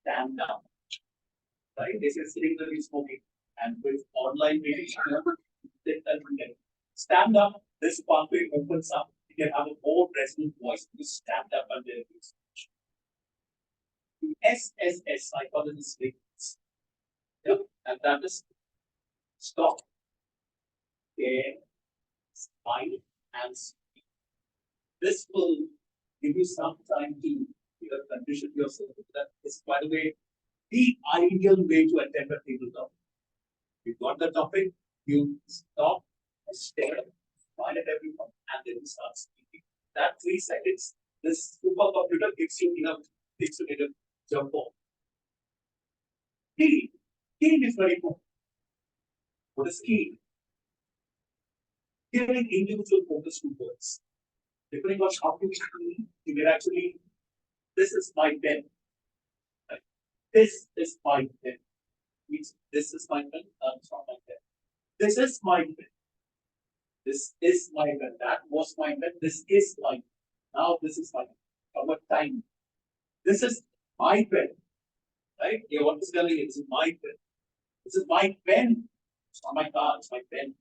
Stand down. Right? This is sitting there smoking. And with online meetings, stand up, this pathway opens up. You can have a more resonant voice. You stand up and then you speech. The SSS, I call it the statements. Yep. And that is stop, care, smile, and speak. This will give you some time to condition yourself. That is, by the way, the ideal way to attempt a tabletop. You got the topic, you stop, stare, smile at everyone, and then you start speaking. That 3 seconds, this supercomputer gives you enough things to get a jump on. Key. Key is very important. What is key? Giving individual focus to words. Depending on how you speak, you can actually, this is my pen. Right? This is my pen. Means this is my pen, that's not my pen. This is my pen. This is my pen. That was my pen. This is my pen. Now this is my pen. Over time. This is my pen. Right? Yeah, what is telling you? This is my pen. This is my pen. It's not my car, it's my pen.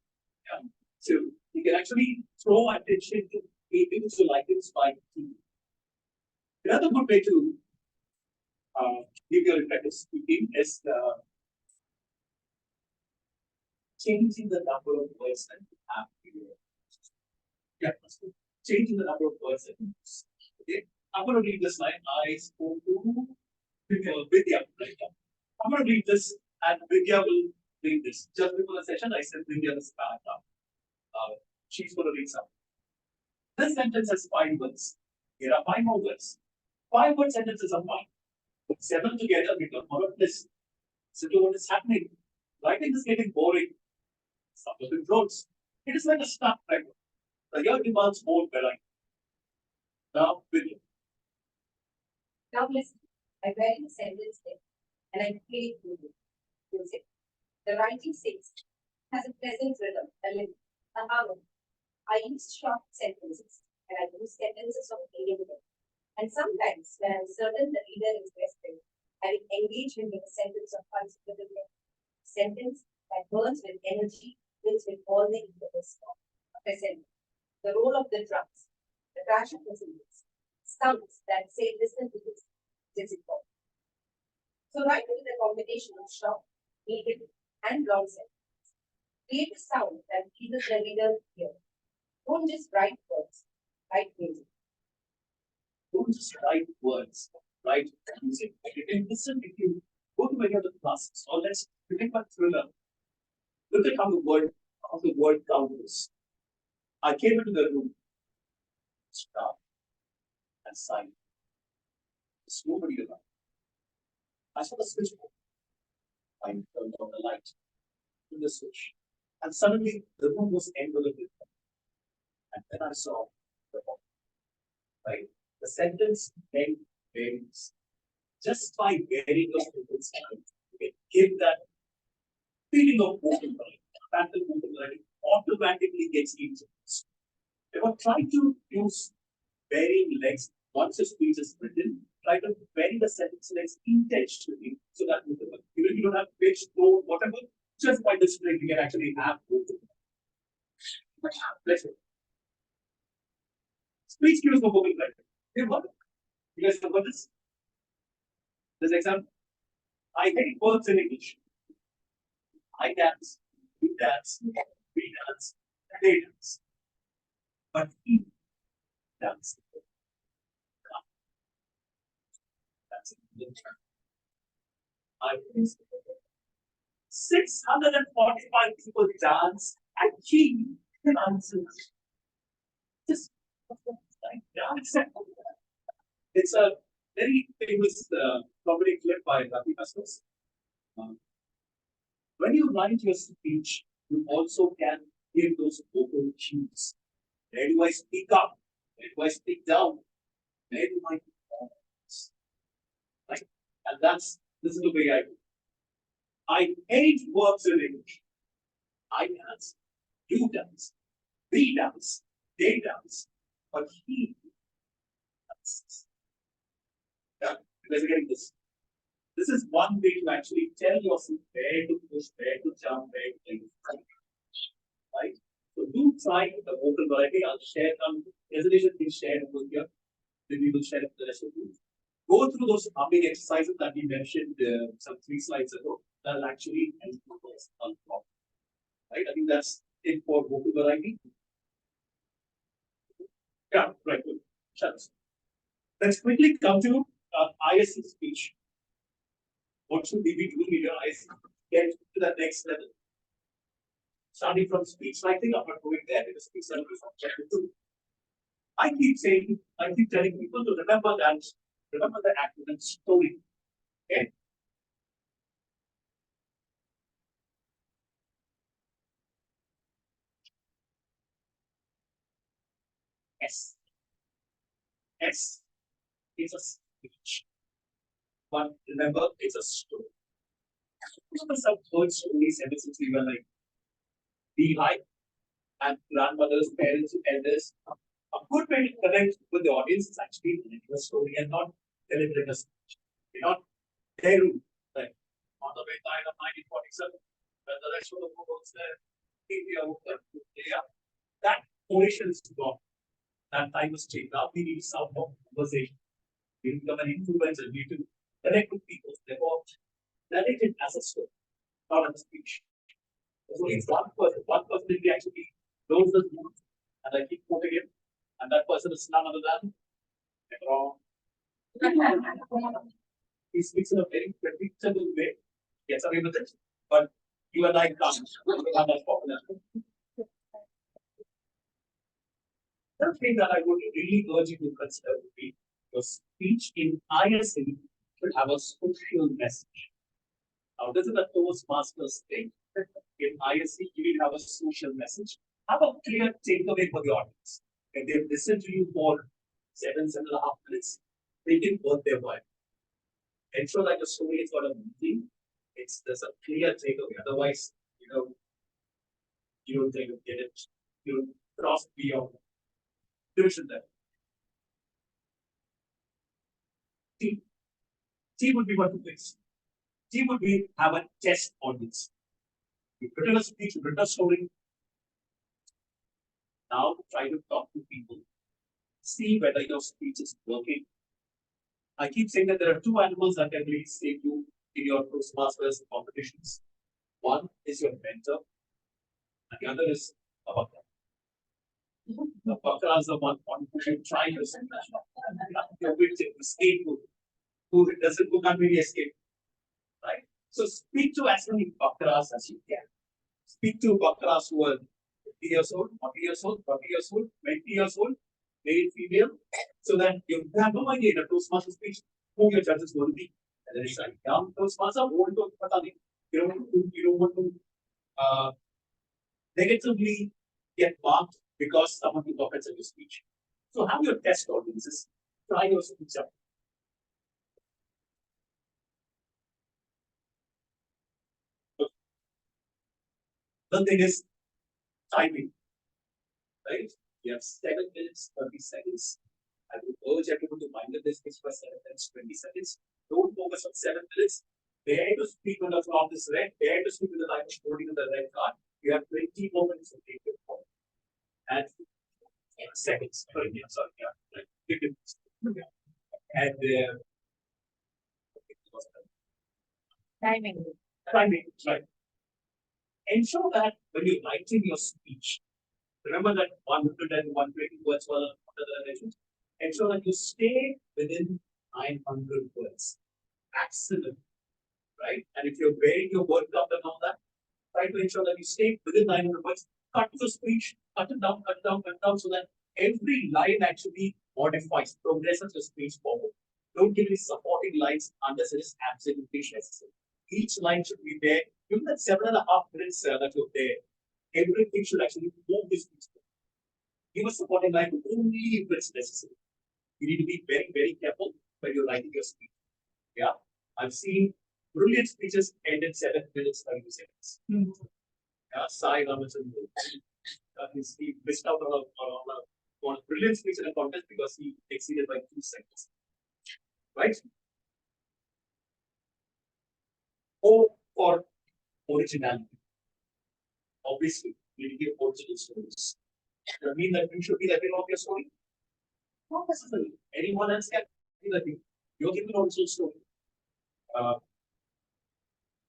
Yeah. So you can actually throw attention to individual items by key. Another good way to give your effective speaking is changing the number of words that you have here. Yeah, changing the number of words that you use. Okay, I'm going to read this line. I spoke to Vidya. Right? I'm going to read this, and Vidya will read this. Just before the session, I sent Vidya this paragraph. She's going to read something. This sentence has 5 words. Here are 5 more words. 5-word sentences are fine. Put 7 together, become one of this. So to what is happening? Writing is getting boring. Some of it drones. It is like a stuff right? The year demands more variety. Now, Vidya. Now listen, I read the sentence there and I play it with you. Music. The writing says, has a pleasant rhythm, a limp, a harmony. I use short sentences and I use sentences of medium length. And sometimes when I'm certain the reader is resting, I will engage him with a sentence of considerable length. Sentence that burns with energy, fills with all the interest of present. The roll of the drums, the crash of the cymbals, sounds that say, listen to this, this is important. So write with a combination of short, medium, and long sentences. Create a sound that pleases the reader's ear. Don't just write words, write music. Don't just write words, write music. You can listen if you go to any of the classes, or let's pick a thriller. Look at how the word counters. I came into the room, dark and silent. There's nobody around. I saw the switchboard. I turned on the light, to the switch, and suddenly the room was enveloped with light. And then I saw the body. Right? The sentence then varies. Just by varying those sentence, you can give that feeling of open mind. That the open mind automatically gets introduced. Never try to use varying legs once a speech is written. Try to vary the sentence legs intentionally so that even if you don't have pitch, tone, whatever, just by this way you can actually have both of them. Let's go. Speech cues for vocal writing. Hey, what? You guys know what this? This example. I hate words in English. I dance, you dance, we dance, they dance. But he dances. That's it. I 645 people dance and he dances. Just dance. It's a very famous comedy clip by Navi. When you write your speech, you also can give those vocal cues. Where do I speak up? Where do I speak down? Where do I pause? Right? And this is the way I do. I hate words in English. I dance, you dance, we dance, they dance, but he dances. Yeah, you guys are getting this. This is one way to actually tell yourself where to push, where to jump, where to take. Right? So do try the vocal variety. I'll share some resolution being shared over here. Then we will share the rest of you. Go through those humming exercises that we mentioned some 3 slides ago. That'll actually help you on top. Right? I think that's it for vocal variety. Yeah, right. Good. Let's quickly come to ISC speech. What should we be doing in your eyes? Get to the next level. Starting from speech writing, I'm not going there because speech writing is from chapter 2. I keep telling people to remember the acronym story. Okay. S. S. It's a speech. But remember, it's a story. Some heard stories ever since we were like beehive and grandmothers, parents, elders. A good way to connect with the audience is actually telling a story and not delivering a speech. You're not there, like on the way died of 1947, when the rest of the world was there, that oration is gone. That time was changed. Now we need some more conversation. We become an influencer. We need to connect with people. Therefore, narrate it as a story, not as a speech. So it's one person will be actually knows the mood, and I keep quoting him, and that person is none other than wrong. He speaks in a very predictable way, gets away with it, but you and I can't. We are not popular. The thing that I would really urge you to consider would be your speech in ISE should have a social message. Now, this is a Toastmasters thing. In ISE, you need to have a social message. Have a clear takeaway for the audience. If they've listened to you for 7.5 minutes, they can worth their while. Ensure that the story is got a meaning. There's a clear takeaway. Otherwise, you don't think of get it. You cross beyond division there. T would be what to fix. T would be have a test audience. You've written a speech, you've written a story. Now try to talk to people. See whether your speech is working. I keep saying that there are two animals that can really save you in your Toastmasters competitions. One is your mentor, and the other is a bakra. The bakra is the one who should try to your victim, the scapegoat, who can't really escape. Right? So speak to as many bakras as you can. Speak to bakras who are 50 years old, 40 years old, 40 years old, 20 years old, male, female, so that you have no idea in a Toastmaster speech who your judge is going to be. And then it's like young Toastmaster, old Toastmaster. You don't want to negatively get marked because someone took offense at your speech. So have your test audiences, try your speech out. The thing is timing, right? You have 7 minutes, 30 seconds. I would urge everyone to mind this speech for 7 minutes, 20 seconds. Don't focus on 7 minutes. Dare to speak when the clock is red. Dare to speak when the line is holding on the red card. You have 20 more minutes to take your point. And seconds. Sorry, yeah. And Timing. timing, right? Ensure that when you're writing your speech, remember that 100 and 120 words were under the narration. Ensure that you stay within 900 words. Excellent, right? And if you're wearing your word count and all that, try to ensure that you stay within 900 words. Cut the speech, cut it down, so that every line actually modifies, progresses your speech forward. Don't give any supporting lines unless it is absolutely necessary. Each line should be there. Given that 7.5 minutes that you're there, everything should actually move this speech. Give a supporting line only if it's necessary. You need to be very, very careful when you're writing your speech. Yeah, I've seen brilliant speeches end in 7 minutes, 30 seconds. Yeah, Sai Ramachandran. He missed out on a brilliant speech in a contest because he exceeded by 2 seconds. Right? O for originality. Obviously, you give original stories. Does that mean that you should be the hero of your story? Not necessarily. Anyone else can be the hero. You're giving an original story.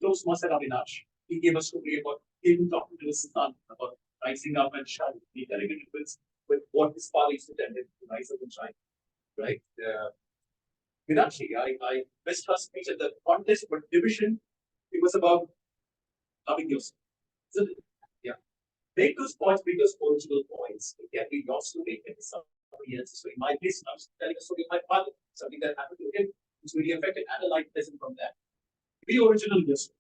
Toastmaster Avinash, he gave a story about him talking to his son about rising up and shining. He connected with what his father used to tell him to rise up and shine. Right? Meenakshi, I missed her speech at the contest, but division, it was about loving yourself. Isn't it? Yeah. Make those points be those original points. It can be your story, it can be somebody else's. So in my case, I'm telling a story of my father, something that happened to him, which really affected, and a life lesson from that. Be original in your story.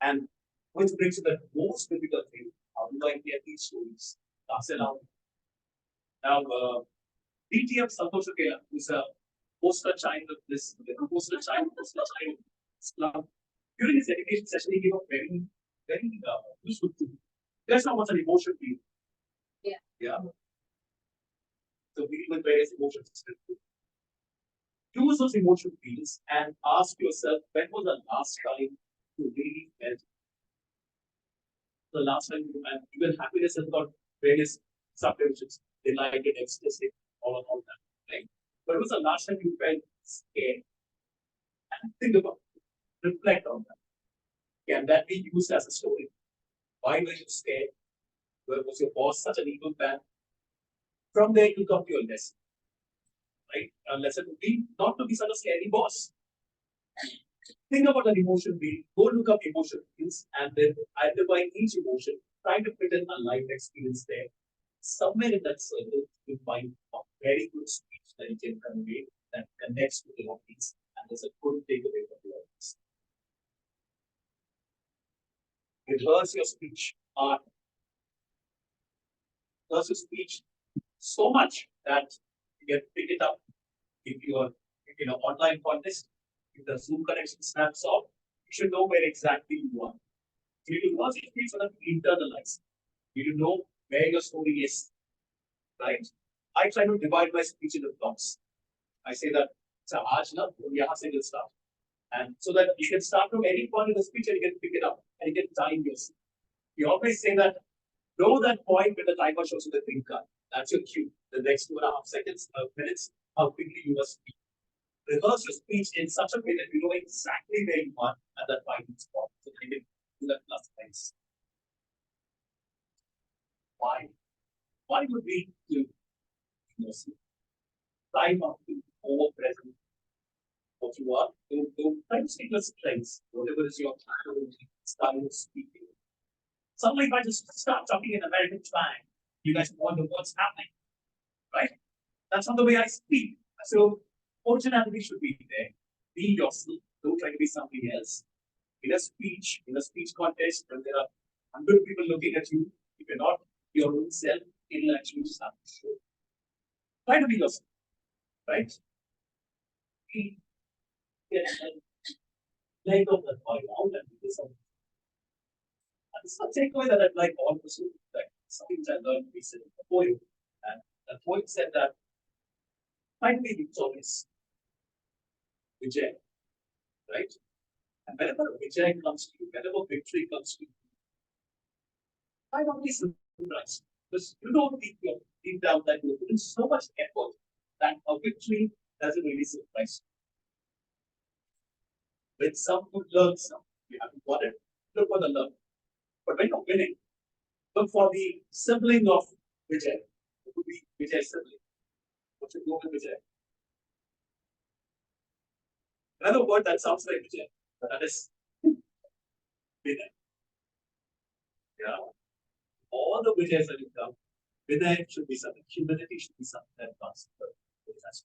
And which brings to the most difficult thing, how do I get these stories? Pass it out. Now, DTM Santosh Akela, who's a poster child of this, poster child club. During his education session, he gave a very useful tool. That's not what's an emotion feel. Yeah. Yeah. So deal with various emotions. Use those emotion fields and ask yourself, when was the last time you really felt the last time you, and even happiness has got various subdivisions, delighted, ecstasy, all that, right? But it was the last time you felt scared? And think about it, reflect on that. Can that be used as a story? Why were you scared? Where was your boss such an evil man? From there, you come to your lesson, right? A lesson would be not to be such a scary boss. Think about an emotion wheel, go look up emotion wheels, and then identify each emotion, try to fit in a life experience there. Somewhere in that circle, you find a very good speech that you can convey that connects with your piece, and there's a good takeaway from your piece. Rehearse your speech art. Rehearse your speech so much that you can pick it up. If you are in an online contest, if the Zoom connection snaps off, you should know where exactly you are. You need to rehearse your speech so that you internalize. You need to know where your story is, right? I try to divide my speech into blocks. I say that it's a hard enough, yahan se will start. And so that you can start from any point in the speech and you can pick it up and you can time yourself. We always say that know that point when the timer shows you the green card. That's your cue. The next 2.5 seconds, minutes, how quickly you must speak. Rehearse your speech in such a way that you know exactly where you are at that final spot. So you can do that plus times. Why? Why would we do try not to over present what you are? Don't try to speak your strengths, whatever is your style of speaking. Suddenly, if I just start talking in American slang, you guys wonder what's happening, right? That's not the way I speak. So, originality should be there. Be yourself. Don't try to be somebody else. In a speech contest, when there are 100 people looking at you, if you're not your own self, it'll actually start to show. Try to be yourself, right? Be, get let go of that body out and do something. It's a takeaway that I'd like all of us to like something which I learned recently, a poem. And the poem said that find me victorious, Vijay, right? And whenever Vijay comes to you, whenever victory comes to you, I don't be surprised. Because you don't think you're deep down that you're putting so much effort that a victory doesn't really surprise you. When some good learn some, you haven't got it, look for the learn. But when you're winning, look for the sibling of Vijay. It would be Vijay's sibling. What should go with Vijay? Another word that sounds like Vijay, but that is Vinay. Yeah. All the Vijays that you come, Vinay should be something. Humility should be something that comes first.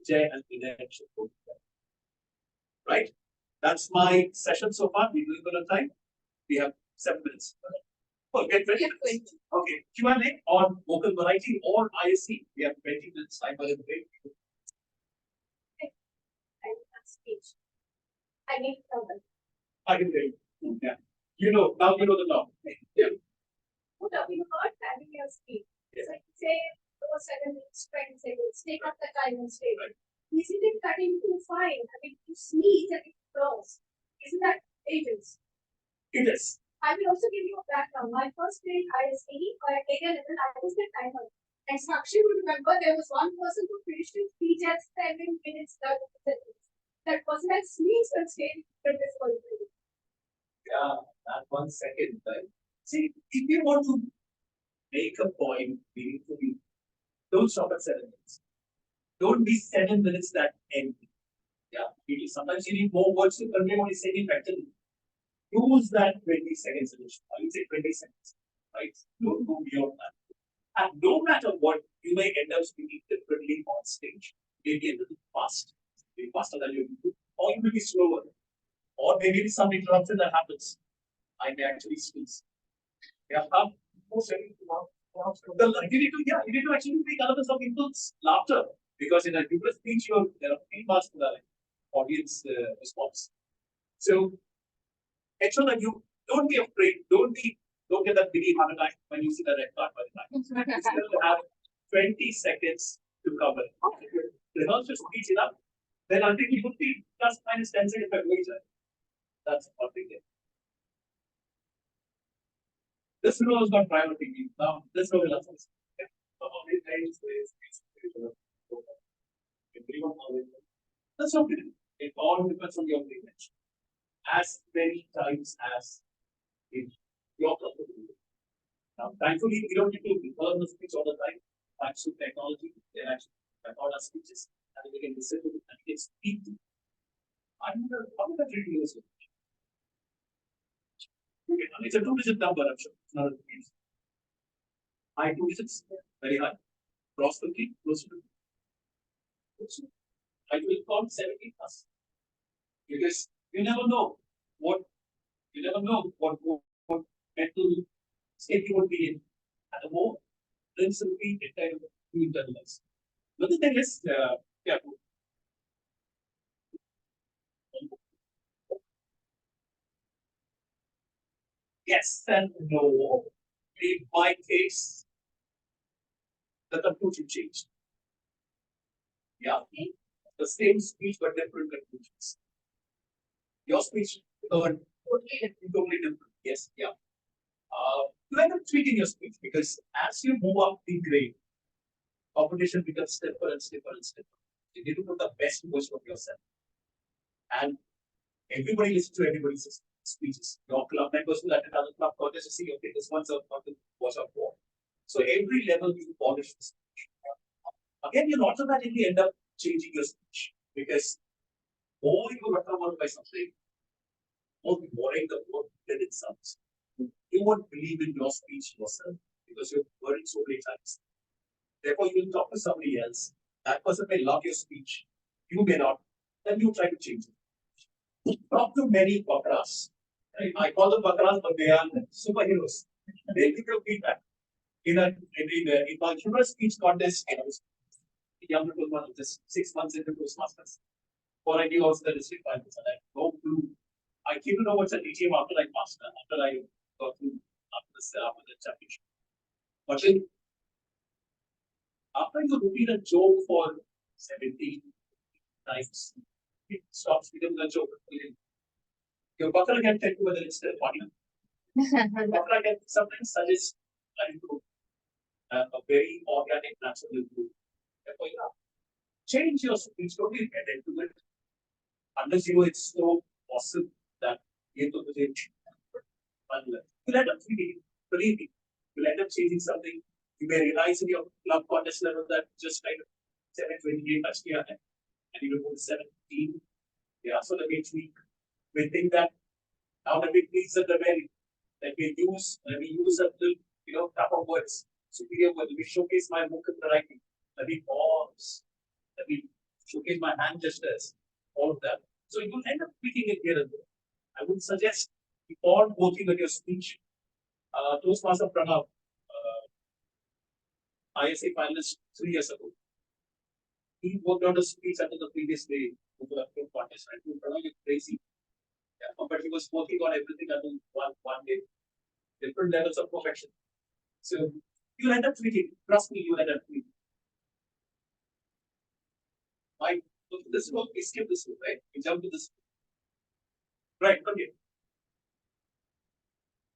Vijay and Vinay should go together. Right? That's my session so far. We're doing good on time. We have 7 minutes. Oh, get ready. Okay. Q&A on vocal variety or ISC. We have 20 minutes time by the way. Speech. I need someone. I can tell you. Yeah. You know, now you know the law. Yeah. We're talking about having your speech. Yeah. So say those 7 minutes, 20 seconds, take up the time and stay. Right. Isn't it cutting too fine? I mean, you sneeze and it flows. Isn't that ages? It is. I will also give you a background. My first grade ISE or at area level, I was the timer. And Sakshi would remember there was one person who finished his speech at 7 minutes 30 seconds. That person had sneezed and stayed for this whole thing. Yeah, that 1 second, right? See, if you want to make a point meaningfully, don't stop at 7 minutes. Don't be 7 minutes that anything. Yeah, it is sometimes you need more words to convey what is saying better. Use that 20 seconds solution. I would say 20 seconds, right? Don't go beyond that. And no matter what, you may end up speaking differently on stage. Maybe a little fast, maybe faster than you do, or you may be slower, or maybe some interruption that happens. I may actually sneeze. Yeah, most you need to actually make other some people's laughter because in a humorous speech, there are three parts to the audience response. So ensure that you don't be afraid, don't get that biggie heart attack when you see the red card by the time. You still have 20 seconds to cover. If you rehearse your speech enough, then I think you would be plus minus 10 seconds per later. That's what we get. This row has got priority. Now, this row will also. That's okay. It all depends on your privilege. As many times as in your comfortability. Now, thankfully, we don't need to rehearse the speech all the time. Thanks to technology, they actually record our speeches and we can listen to it and we can speak to it. I wonder how that really is. Okay, it's a two-digit number, I'm sure. It's not a case. High two digits, very high. Cross 50, close to 50. I will count 70 plus. Because you never know what mental state you would be in. At the more principally it kind of you internalize. Another thing is yes and no. In my case, the conclusion changed. Yeah. The same speech but different conclusions. Your speech totally different. Yes, yeah. You end up tweaking your speech because as you move up the grade, competition becomes stiffer and stiffer and stiffer. You need to put the best version of yourself. And everybody listens to everybody's speeches. Your club members will attend other club contests to see, okay, this one's a watch out for. So every level you polish the speech. Again, you'll automatically end up changing your speech because more you recover by something, more boring the word that it sounds. You won't believe in your speech yourself because you've heard it so many times. Therefore, you will talk to somebody else. That person may love your speech. You may not. Then you try to change it. Talk to many bakras. Right? I call them bakras, but they are superheroes. They give you feedback. In my humor speech contest, I was young little one, just 6 months into Toastmasters. Before I knew I was the district finals, and I had no clue. I came to know what's a DTM after I passed, after I got through after the championship. But then, after you repeat a joke for 17 times, it stops becoming a joke. Your bucker can tell you whether it's still funny. Your bucker can sometimes suggest a very organic, natural improvement. Therefore, yeah, change your speech, don't get into it. Unless you know it's so awesome that you have to change. You'll end up feeling, believe me, you'll end up changing something. You may realize in your club contest level that just kind of 728 touched the and you will go to 17. Yeah, so the next week we think that now that we please the very that we use a little type of words, superior words, we showcase my book writing, let me pause, let me showcase my hand gestures, all of that. So you will end up tweaking it here and there. I would suggest before working on your speech, Toastmaster Pranav, ISA finalist 3 years ago. He worked on a speech until the previous day of the contest. Right? Pranav is crazy. Yeah, but he was working on everything until one day. Different levels of perfection. So you'll end up tweaking. Trust me, you'll end up tweaking. Right? So this one, we skip this one, right? We jump to this. Right, okay.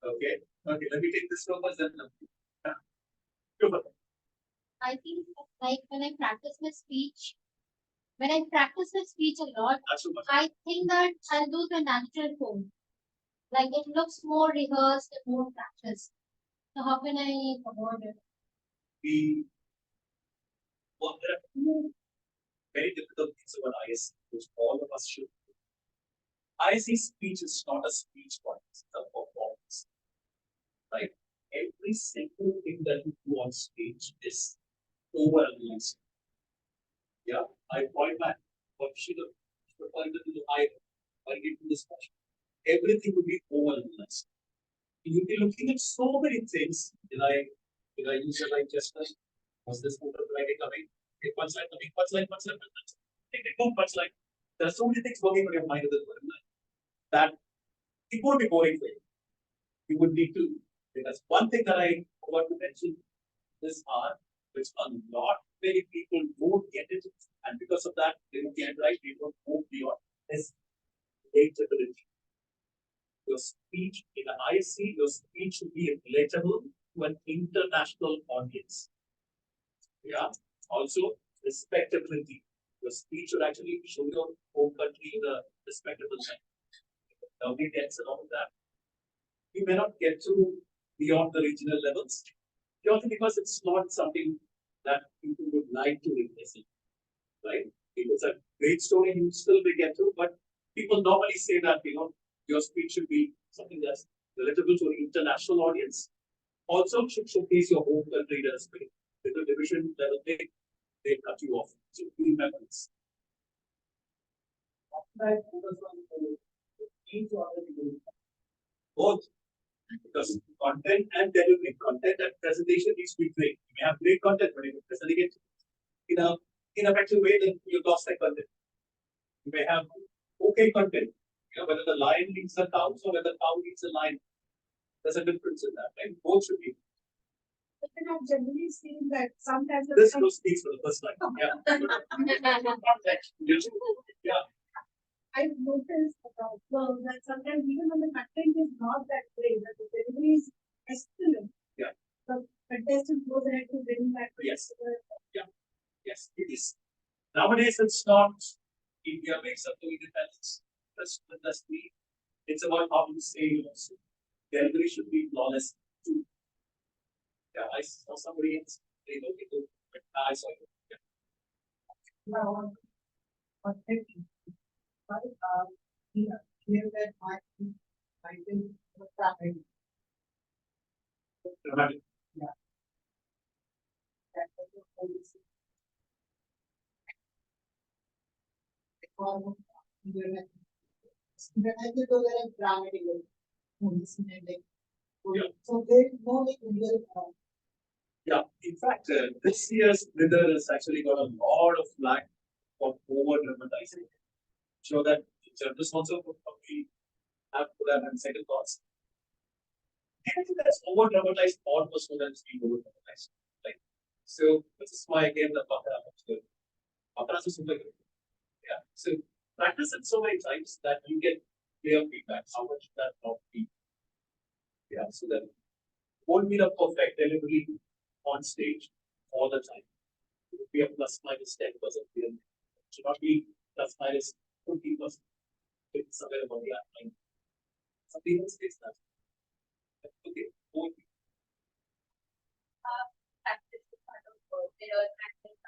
Okay, let me take this one first, then. I think like when I practice my speech a lot, I think that I'll lose my natural tone. Like it looks more rehearsed and more practiced. So how can I avoid it? very difficult things about ISC, which all of us should do. ISC speech is not a speech point, it's a performance. Right? Every single thing that you do on stage is overanalyzed. Yeah, I point back, but she the point to the eye, I get to this question. Everything will be overanalyzed. You'll be looking at so many things. Did I use the right gesture? Was this photo right coming? Okay, punchline coming, punchline, punchline, punchline. Boom, punchline. There are so many things working on your mind at this point in time that it won't be boring for you. You would need to, because one thing that I forgot to mention this art, which a lot many people won't get it, and because of that, they don't get it right, they don't move beyond is relatability. Your speech in the ISC, your speech should be relatable to an international audience. Yeah. Also, respectability. Your speech should actually show your home country in a respectable way. Nobody gets along with that. You may not get to beyond the regional levels, purely because it's not something that people would like to witness it. Right? If it's a great story, you still may get to, but people normally say that, your speech should be something that's relatable to an international audience. Also, should showcase your home country as well. With the division level thing, they cut you off. So remember this. Both, because content and delivery, content and presentation needs to be great. You may have great content, but if you're presenting it in a ineffective way, then you lost that content. You may have okay content, whether the lion leads the cow or whether the cow leads the lion. There's a difference in that, right? Both should be. But then I've generally seen that sometimes this goes speaks for the first line. Yeah. Yeah. I've noticed that sometimes even when the content is not that great, but the delivery is excellent. Yeah. The contestant goes ahead to win that. Yes. Yeah. Yes, it is. Nowadays, it's not India makes up to independence. That's the. It's about how you say it. Delivery should be flawless too. Yeah, I saw somebody else. They don't get to. I saw it. Yeah. Now, on thinking, but here that I think what's happening. Dramatic. Yeah. That was the policy. When I did over a dramatic Yeah. so there is no real Yeah, in fact, this year's winner has actually got a lot of flack for over dramatizing. Show that journalists also probably have put that in second thoughts. Anything that's over dramatized almost more than it's being over dramatized. Like, so this is why again the Bakara is super good. Yeah. So practice it so many times that you get clear feedback. How much that not be? Yeah. So that won't be the perfect delivery on stage all the time. It would be a plus minus 10%. It should not be plus minus 20%. It's somewhere about the line. Some people say that. Okay. Practice is part of their practice.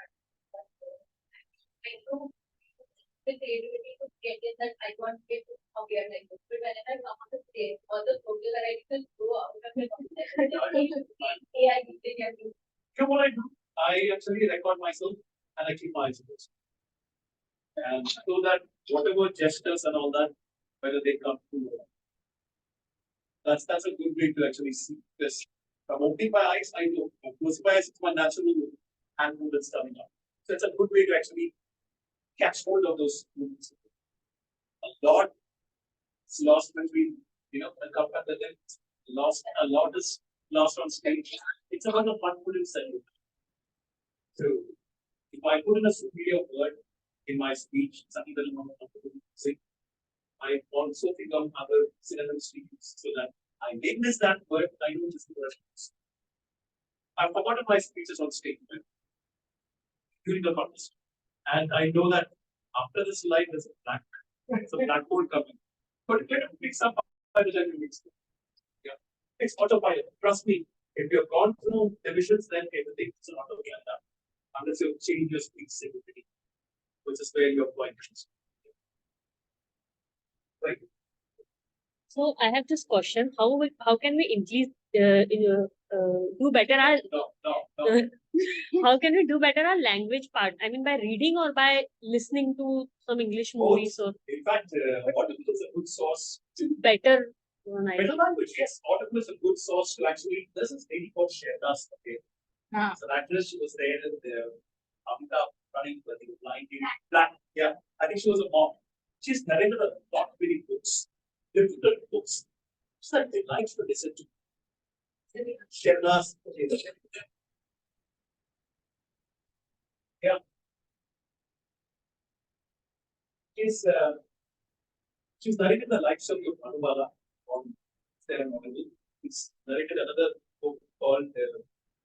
I know the creativity to get in that I want to get to appear like this. But whenever I come on the stage, all the social varieties will go out of the AI using everything. You know what I do? I actually record myself and I keep my eyes closed. And so that whatever gestures and all that, whether they come to that's a good way to actually see this. From opening my eyes, I know. Closing my eyes, it's my natural hand movements coming up. So it's a good way to actually catch hold of those movements. A lot is lost between, the cup and the lip. A lot is lost on stage. It's about the confidence that you have. So if I put in a superior word in my speech, something that I'm not comfortable using, I also think of other synonyms to use so that I witness that word, I don't just words. I've forgotten my speeches on stage during the contest. And I know that after this slide, there's a blackboard coming. But it kind of picks up by the time you mix it. Yeah. It's autopilot. Trust me, if you've gone through divisions, then everything is autopilot. Unless you change your speech significantly. which is where your point is. Right. So I have this question: how can we increase do better our No. how can we do better our language part? I mean, by reading or by listening to some English movies or In fact, Audible is a good source to better one. I better language. Yes, Audible is a good source to actually. This is lady called Sherdas. Okay. So that actress, she was there in the Amitabh running for the blind. Black. Yeah, I think she was a mom. She's narrated a lot of many books, difficult books. So that they like to listen to. Sherdas. Yeah. She's narrated the life story of Anubala on Stellar Audible. She's narrated another book called I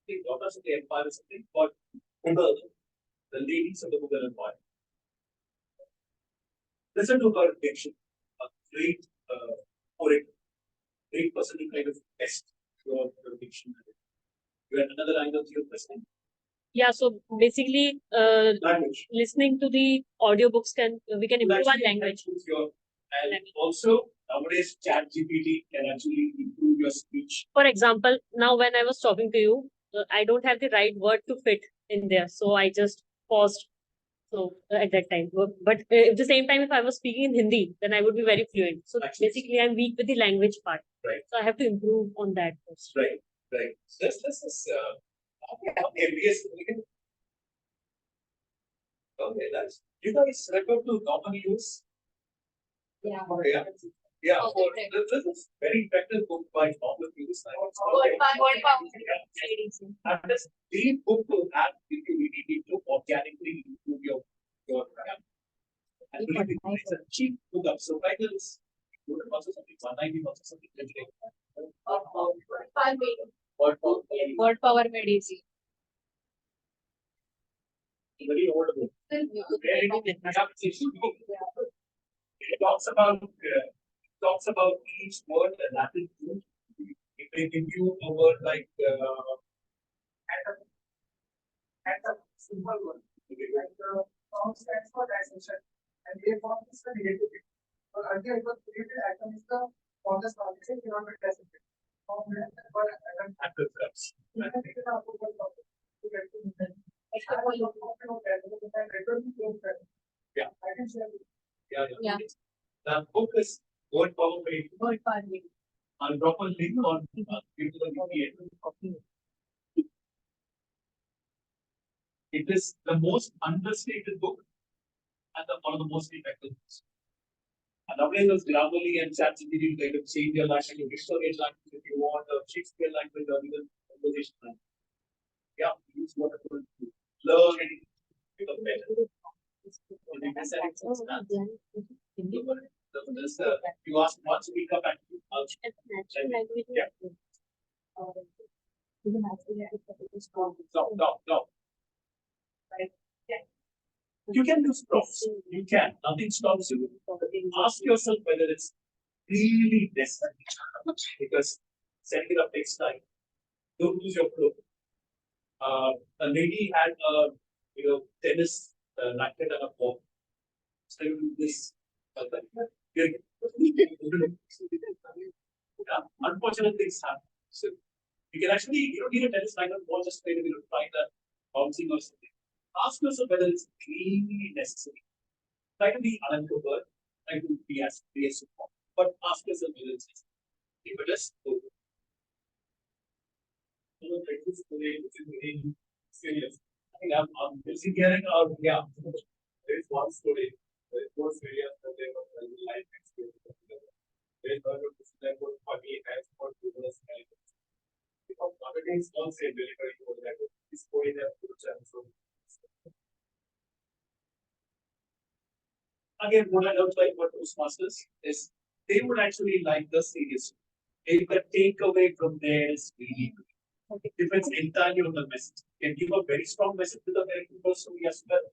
think Daughters of the Empire or something called Mughal, the Ladies of the Mughal Empire. Listen to her diction, a great poet, great person to kind of test your diction. You had another angle to your question? Yeah, so basically, Language. listening to the audiobooks we can improve our Actually language. improves and also nowadays ChatGPT can actually improve your speech. For example, now when I was talking to you, I don't have the right word to fit in there, so I just paused. So at that time, but at the same time, if I was speaking in Hindi, then I would be very fluent. So Actually. basically, I'm weak with the language part. Right. So I have to improve on that first. Right. This is MBS. Okay, that's you guys refer to common use. Yeah. Yeah. Okay. This is very effective book by common use. And this deep book to have if you need to organically improve your and believe it, it's a cheap book of subtitles. Also something 190 also something. Word power made easy. Very old book. It talks about each word and that is good. If they give you a word like simple word, like song stands for dimension, and they form is the negative. But until it was created, atom is the formless particle, you know, it doesn't fit. Yeah, I can share it. Yeah. The book is Word Power Made. Word power made. I'll drop a link on give to the UPA. It is the most understated book and one of the most effective books. And nowadays, there's Grammarly and ChatGPT to kind of change your language, your Victorian language if you want, or Shakespeare language, or even conversation language. Yeah, use whatever to learn and become better. You ask once, we come back to you. No. You can use prompts. You can. Nothing stops you. Ask yourself whether it's really necessary. Because setting it up takes time. Don't lose your flow. A lady had a tennis racket and a ball. So you do this. Unfortunate things happen. So you can actually, you don't need a tennis racket ball, just try to find a bouncing or something. Ask yourself whether it's really necessary. Try to be uncovered, try to be as clear as possible. But ask yourself whether it's necessary. If it is, go. Serious. I think I'm busy hearing out. Yeah, there is one story. There is one serious that they were life experience. There is one of the about 48 times for business elements. Because nowadays, all say delivery for that. This story they have to chance. Again, what I don't like about Toastmasters is they would actually like the serious. If the takeaway from there is really good. It depends entirely on the message. Can give a very strong message to the very people story as well.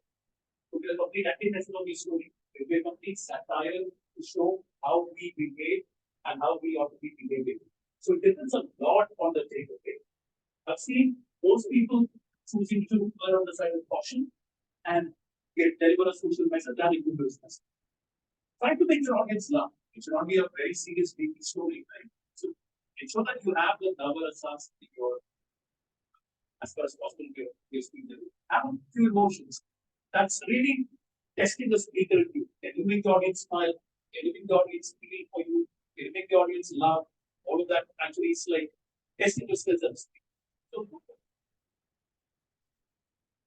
To be a complete anti-message of the story. It will be a complete satire to show how we behave and how we ought to be behaving. So it depends a lot on the takeaway. I've seen most people choosing to err on the side of caution and deliver a social message and into business. Try to make your audience laugh. It should not be a very serious, deep story, right? So ensure that you have the nervous response in your, as far as possible, your speech. Have a few emotions. That's really testing the speaker in you. Can you make the audience smile? Can you make the audience feel for you? Can you make the audience laugh? All of that actually is like testing the skills and speak. So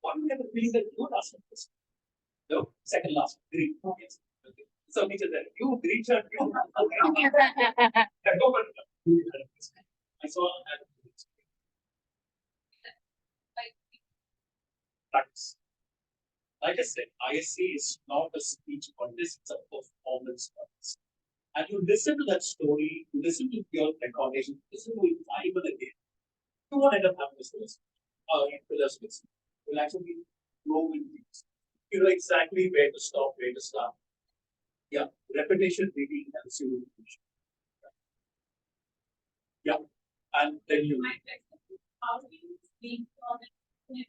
one kind of feeling that you last question. No, second last, three. Yes. Okay. So teacher that you reach out, you go for it. I saw that. Practice. Like I said, ISC is not a speech contest, it's a performance contest. And you listen to that story, you listen to your recording, listen to it time and again. You won't end up having this philosophy. You'll actually grow in things. You know exactly where to stop, where to start. Yeah, repetition really helps you. Yeah, and then you. How do you speak on it?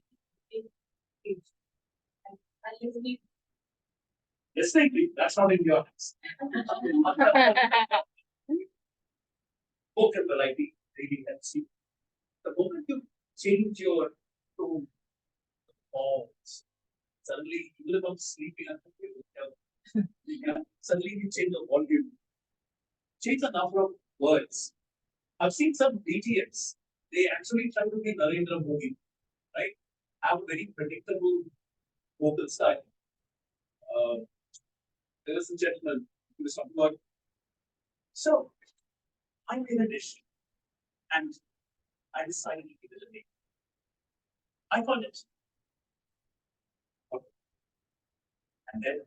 Listening, that's not in your hands. Vocal variety really helps you. The moment you change your tone, pause, suddenly, even if I'm sleeping, suddenly you change the volume, change the number of words. I've seen some DTS, they actually try to be Narendra Modi, right? Have a very predictable vocal style. There was a gentleman who was talking about. So, I made a dish and I decided to give it a name. I called it. Okay. And then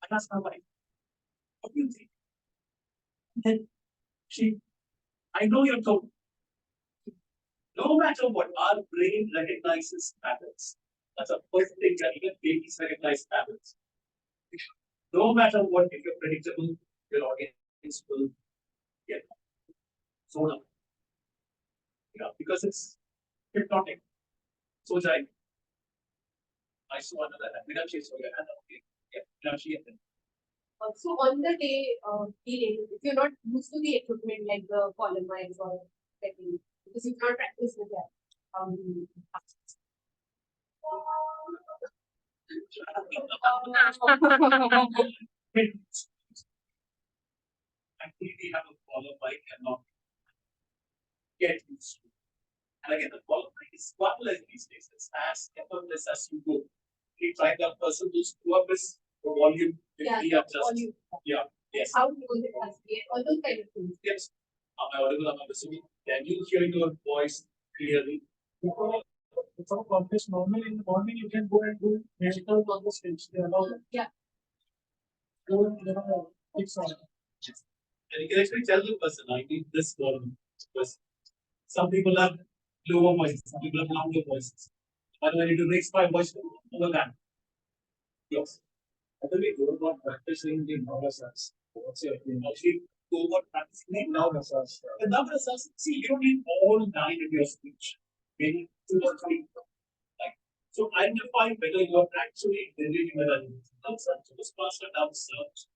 I asked my wife, what do you think? And then I know your tone. No matter what, our brain recognizes patterns. That's the first thing that even babies recognize patterns. No matter what, if you're predictable, your audience will get zone up. Yeah, because it's hypnotic. So I saw another hand. Meenakshi, so your hand up. Yeah, Meenakshi, and then. So on the day healing, if you're not used to the equipment like the column mics or technique, because you've not practiced with that, Actually, we have a follow mic and not get used to. And again, the follow mic is one like these days. It's as effortless as you go. We try that person to screw up his volume if we are just. volume. Yeah, yes. How to use it as all those kind of things. Yes. Am I audible? Am I listening? Can you hear your voice clearly? Before contest, normally in the morning you can go and do medical on the stage. Yeah. It's on. And you can actually tell the person, I need this volume. Because some people have lower voices, some people have louder voices. But I need to raise my voice over that. Yes. I think we go about practicing the Navasas. What's your opinion? Actually, go about practicing the Navasas. The Navasas, see, you don't need all 9 in your speech. Maybe 2 or 3. Like, so identify whether you are actually delivering the Navasas. So this person does search.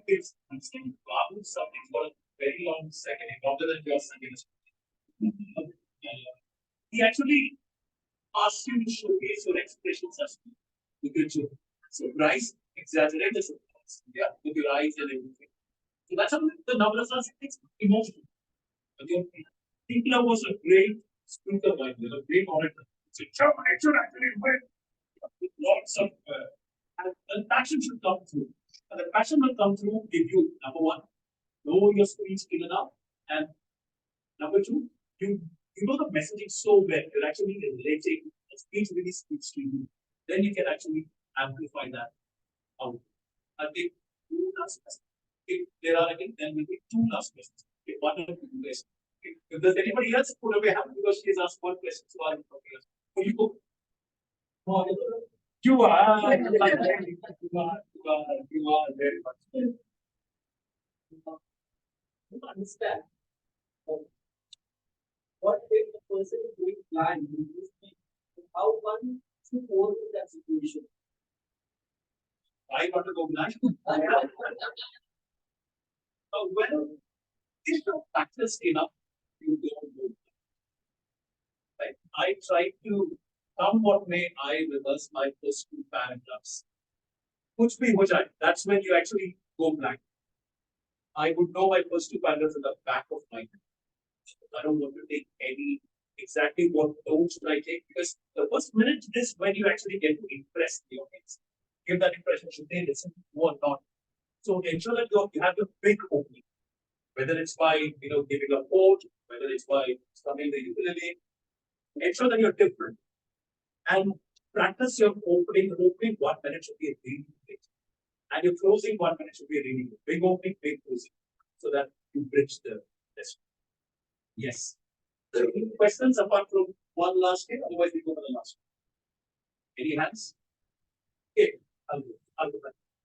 It's something for a very long second, longer than your second. He actually asks you to showcase your expressions as you can show. So rise, exaggerate the surprise. Yeah, with your eyes and everything. So that's how the novelist is emotional. Again, Tinkler was a great speaker, a great orator. So it should actually win with lots of and passion should come through. And the passion will come through if you, number one, know your speech in enough, and number two, you know the messaging so well, you're actually relating the speech really speaks to you. Then you can actually amplify that out. I think two last questions. If there are, I think, then will be 2 last questions. Okay, one or 2 questions. If there's anybody else, put away happy because she's asked 1 question. So I'll for you go. You are very much. You understand. What if the person is doing blind? How one should overcome that situation? I want to go blank. Well, if you practice enough, you don't go. Right? I try to, come what may, I reverse my first two paragraphs. Which be which I, that's when you actually go blank. I would know my first two paragraphs at the back of my head. I don't want to take any exactly what tone should I take, because the first minute is when you actually get to impress the audience. Give that impression, should they listen or not? So ensure that you have a big opening, whether it's by giving a quote, whether it's by strumming the ukulele. Ensure that you're different and practice your opening. Opening 1 minute should be really big, and your closing 1 minute should be really good. Big opening, big closing, so that you bridge the test. Yes. So any questions apart from one last thing? Otherwise, we go for the last one. Any hands? Okay, I'll do.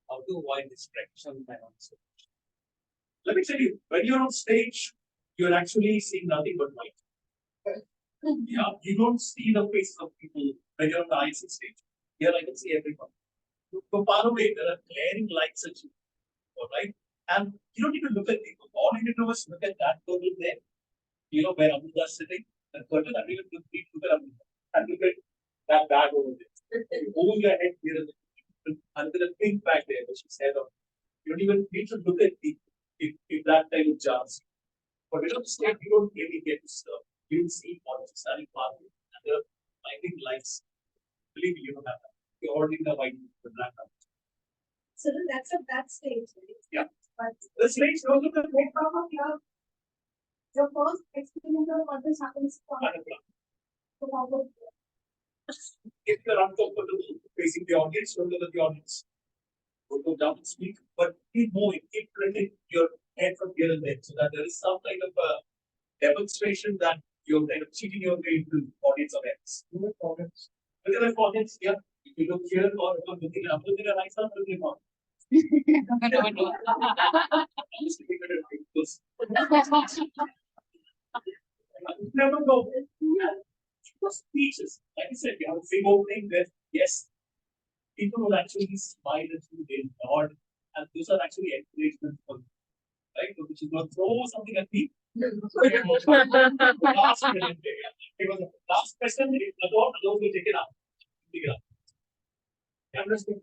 How to avoid distraction by on stage? Let me tell you, when you're on stage, you're actually seeing nothing but light. Yeah, you don't see the faces of people when you're on the IC stage. Here I can see everyone. From far away, there are glaring lights at you. All right. And you don't even look at people. All you need to do is look at that curtain there. Where Amrita is sitting, and curtain, and even look at Amrita. And look at that bag over there. Over your head here and with a pink bag there, which is head on. You don't even need to look at people if that time of jars. But when on stage, you don't really get to serve. You will see audience standing far away, and there are blinding lights. Believe me, you don't have that. You already know why the black out. So then that's a bad stage, right? Yeah. But The stage goes to the wake up of your first experience of what this happens from the forward. if you're uncomfortable facing the audience, don't look at the audience. Don't go down and speak, but keep moving, keep turning your head from here and there, so that there is some kind of a demonstration that you're kind of cheating your way into audience awareness. Look at the audience here. If you look here or I'm looking at right side, I'm looking on. Never go. For speeches, like I said, you have a big opening where, yes, people will actually smile at you, they nod, and those are actually encouragement for you, right? So which is not throw something at me. Last minute, it was the last question, those will take it up. Take it up. Yeah, understand?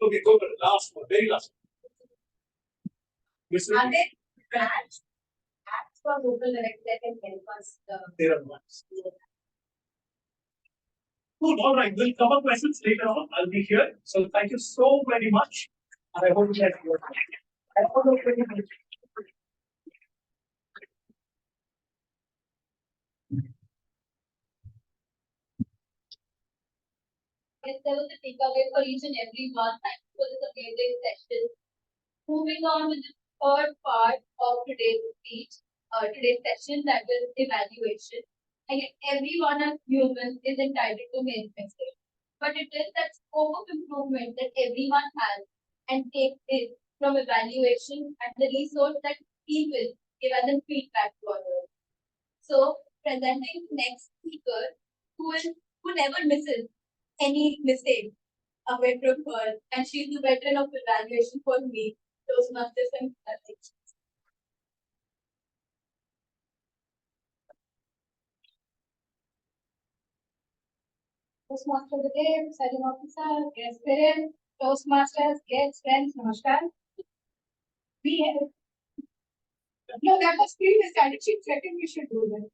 Okay, go for the last one, very last one. Are there branch apps for local direct that can help us? There are ones. Good, all right, we'll cover questions later on. I'll be here. So thank you so very much. And I hope you have your Yes, there was a takeaway for each and every one. Thank you for this amazing session. Moving on with the third part of today's speech, today's session, that is evaluation. Again, everyone as human is entitled to make mistakes, but it is that scope of improvement that everyone has and take it from evaluation and the resource that people give as a feedback to others. So, presenting the next speaker who never misses any mistake away from her, and she's the veteran of evaluation for me, Toastmasters and ethics. Toastmaster of the day, presiding officer, guest parent, Toastmasters, guests, friends, namaskar. We have. No, that was previous standard sheet. Second, we should do that.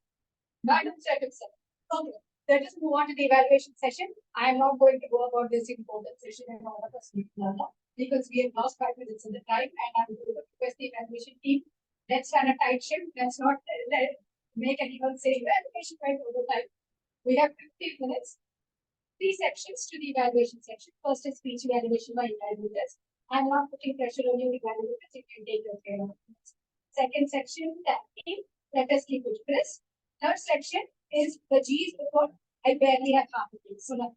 Not second set. Okay. Let us move on to the evaluation session. I am not going to go about this important session and all of us because we have lost 5 minutes in the time, and I am going to request the evaluation team. Let's run a tight ship. Let's not make anyone say evaluation went over time. We have 15 minutes. 3 sections to the evaluation section. First is speech evaluation by evaluators. I'm not putting pressure on you, evaluators. You can take your care of it. Second section, tag team. Let us keep it crisp. Third section is the G's before I barely have half of it. So now,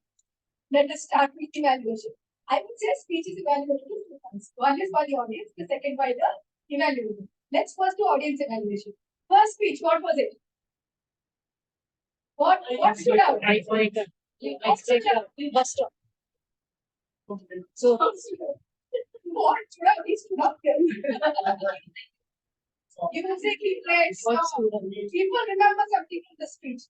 let us start with evaluation. I would say speech is evaluated in 2 points. One is by the audience, the second by the evaluator. Let's first do audience evaluation. First speech, what was it? What stood out? Icebreaker. What stood out? Bus stop. So What should I be stood up here? You will say keep quiet. What Stop. should I be? People remember something from the speech.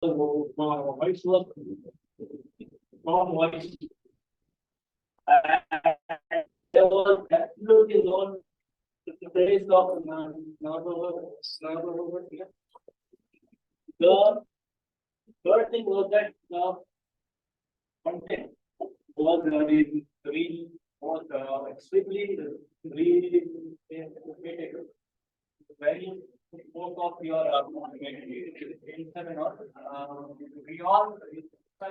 Voice was from voice. There was absolutely no trace of not over here. The third thing was that content was was extremely very most of your we all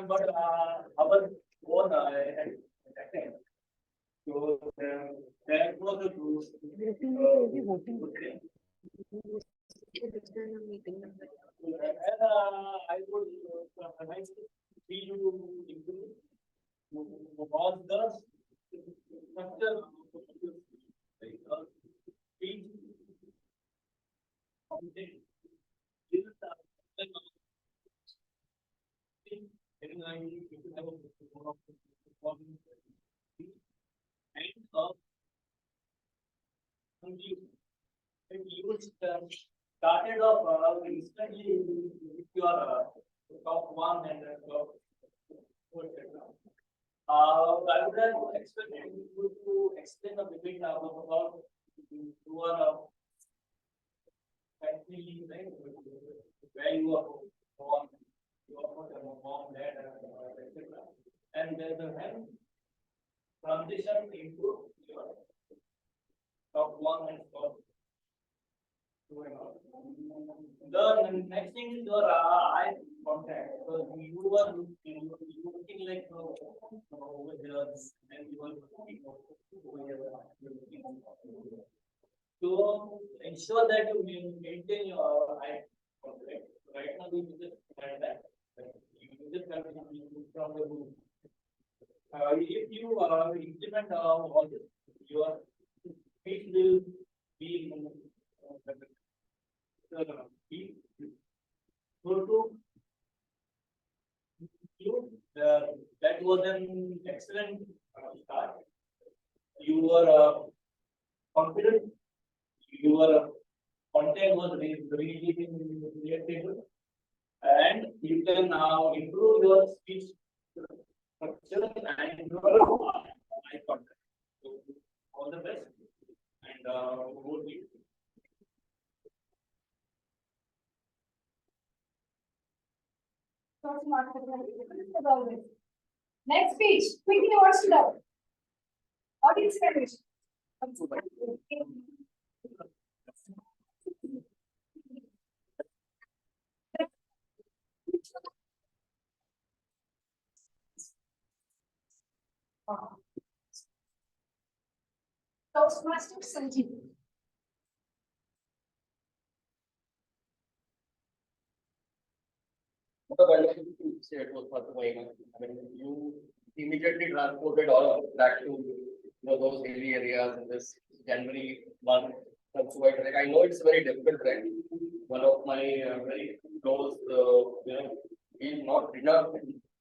but our own so that was a I would like to see you improve was the structure like speech content this is and you started off instantly with your top one and top four. I would have expected you to explain a bit about your family, right? Where you are born, your mom, dad, etc. And there's a hand transition into your top one and top two and all. The next thing is your eye contact. So you were looking like over here and you were looking over here. To ensure that you maintain your eye contact. Right now we just add that. You just have to from the room. If you implement all this, your speech will be so to you, that was an excellent start. You were confident. Your content was really relatable, and you can now improve your speech structure and your eye contact. So, all the best, and good news. So smart. Next speech. Quickly, what's stood out? Audience membership. Toastmasters Sanjeev. What a wonderful thing to say it was for the I mean, you immediately transported all of us back to those hilly areas in this January month. Like I know it's very difficult, right? One of my very close, he's not enough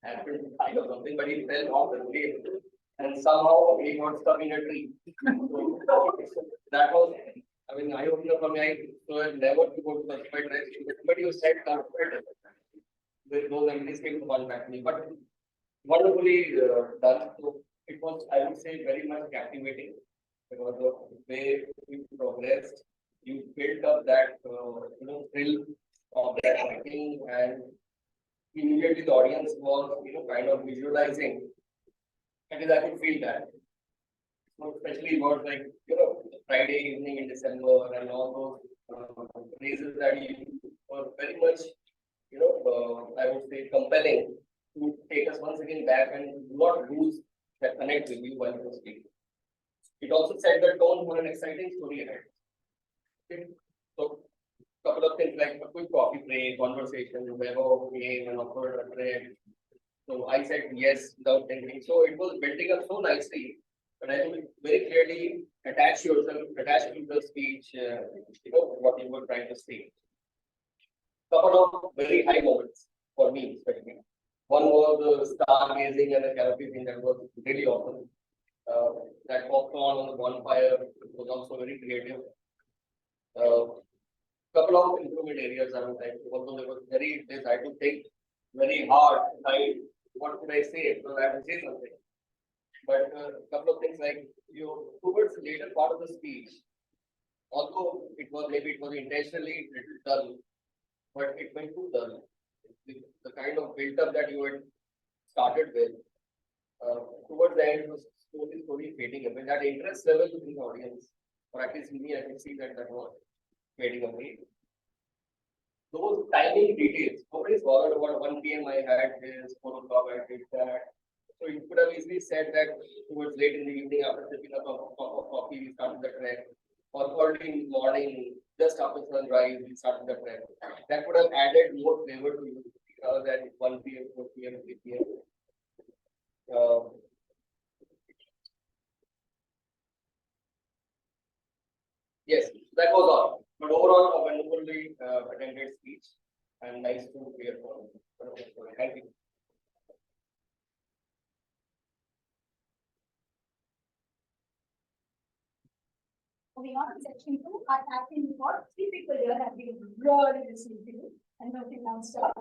happened kind of something, but he fell off the cliff and somehow he got stuck in a tree. That was, I mean, I opened up for me. So I never to go to the but you said carpet. those entities came to contact me, but wonderfully done. So it was, I would say, very much captivating because of the way we progressed. You built up that thrill of that writing, and immediately the audience was kind of visualizing. And I could feel that. So especially about like Friday evening in December and all those phrases that you were very much I would say compelling to take us once again back and not lose that connect with you while you were speaking. It also set the tone for an exciting story ahead. Okay. So couple of things like a quick coffee break, conversation, whoever came and offered a trade. So I said yes without thinking. So it was building up so nicely. But I think very clearly attach yourself, attach to the speech, what you were trying to say. Couple of very high moments for me, especially. One was the stargazing and the canopy thing that was really awesome. That popcorn on the bonfire was also very creative. Couple of improvement areas I would like to, although there was I had to think very hard, what could I say? So I have to say something. But a couple of things like towards the later part of the speech, although it was intentionally little dull, but it went too dull. The kind of build up that you had started with, towards the end, was slowly fading away. That interest level in the audience, or at least in me, I can see that was fading away. Those timing details, nobody's bothered about 1 p.m. I had this, 4 o'clock I did that. So you could have easily said that towards late in the evening after sipping up a cup of coffee, we started the trek. Or early in the morning, just after sunrise, we started the trek. That would have added more flavor to you rather than 1 p.m., 4 p.m., 3 p.m. Yes, that was all. But overall, a wonderfully attended speech and nice to hear from. Thank you. Moving on to section 2, I think what 3 people here have been really listening to you and nothing non-stop.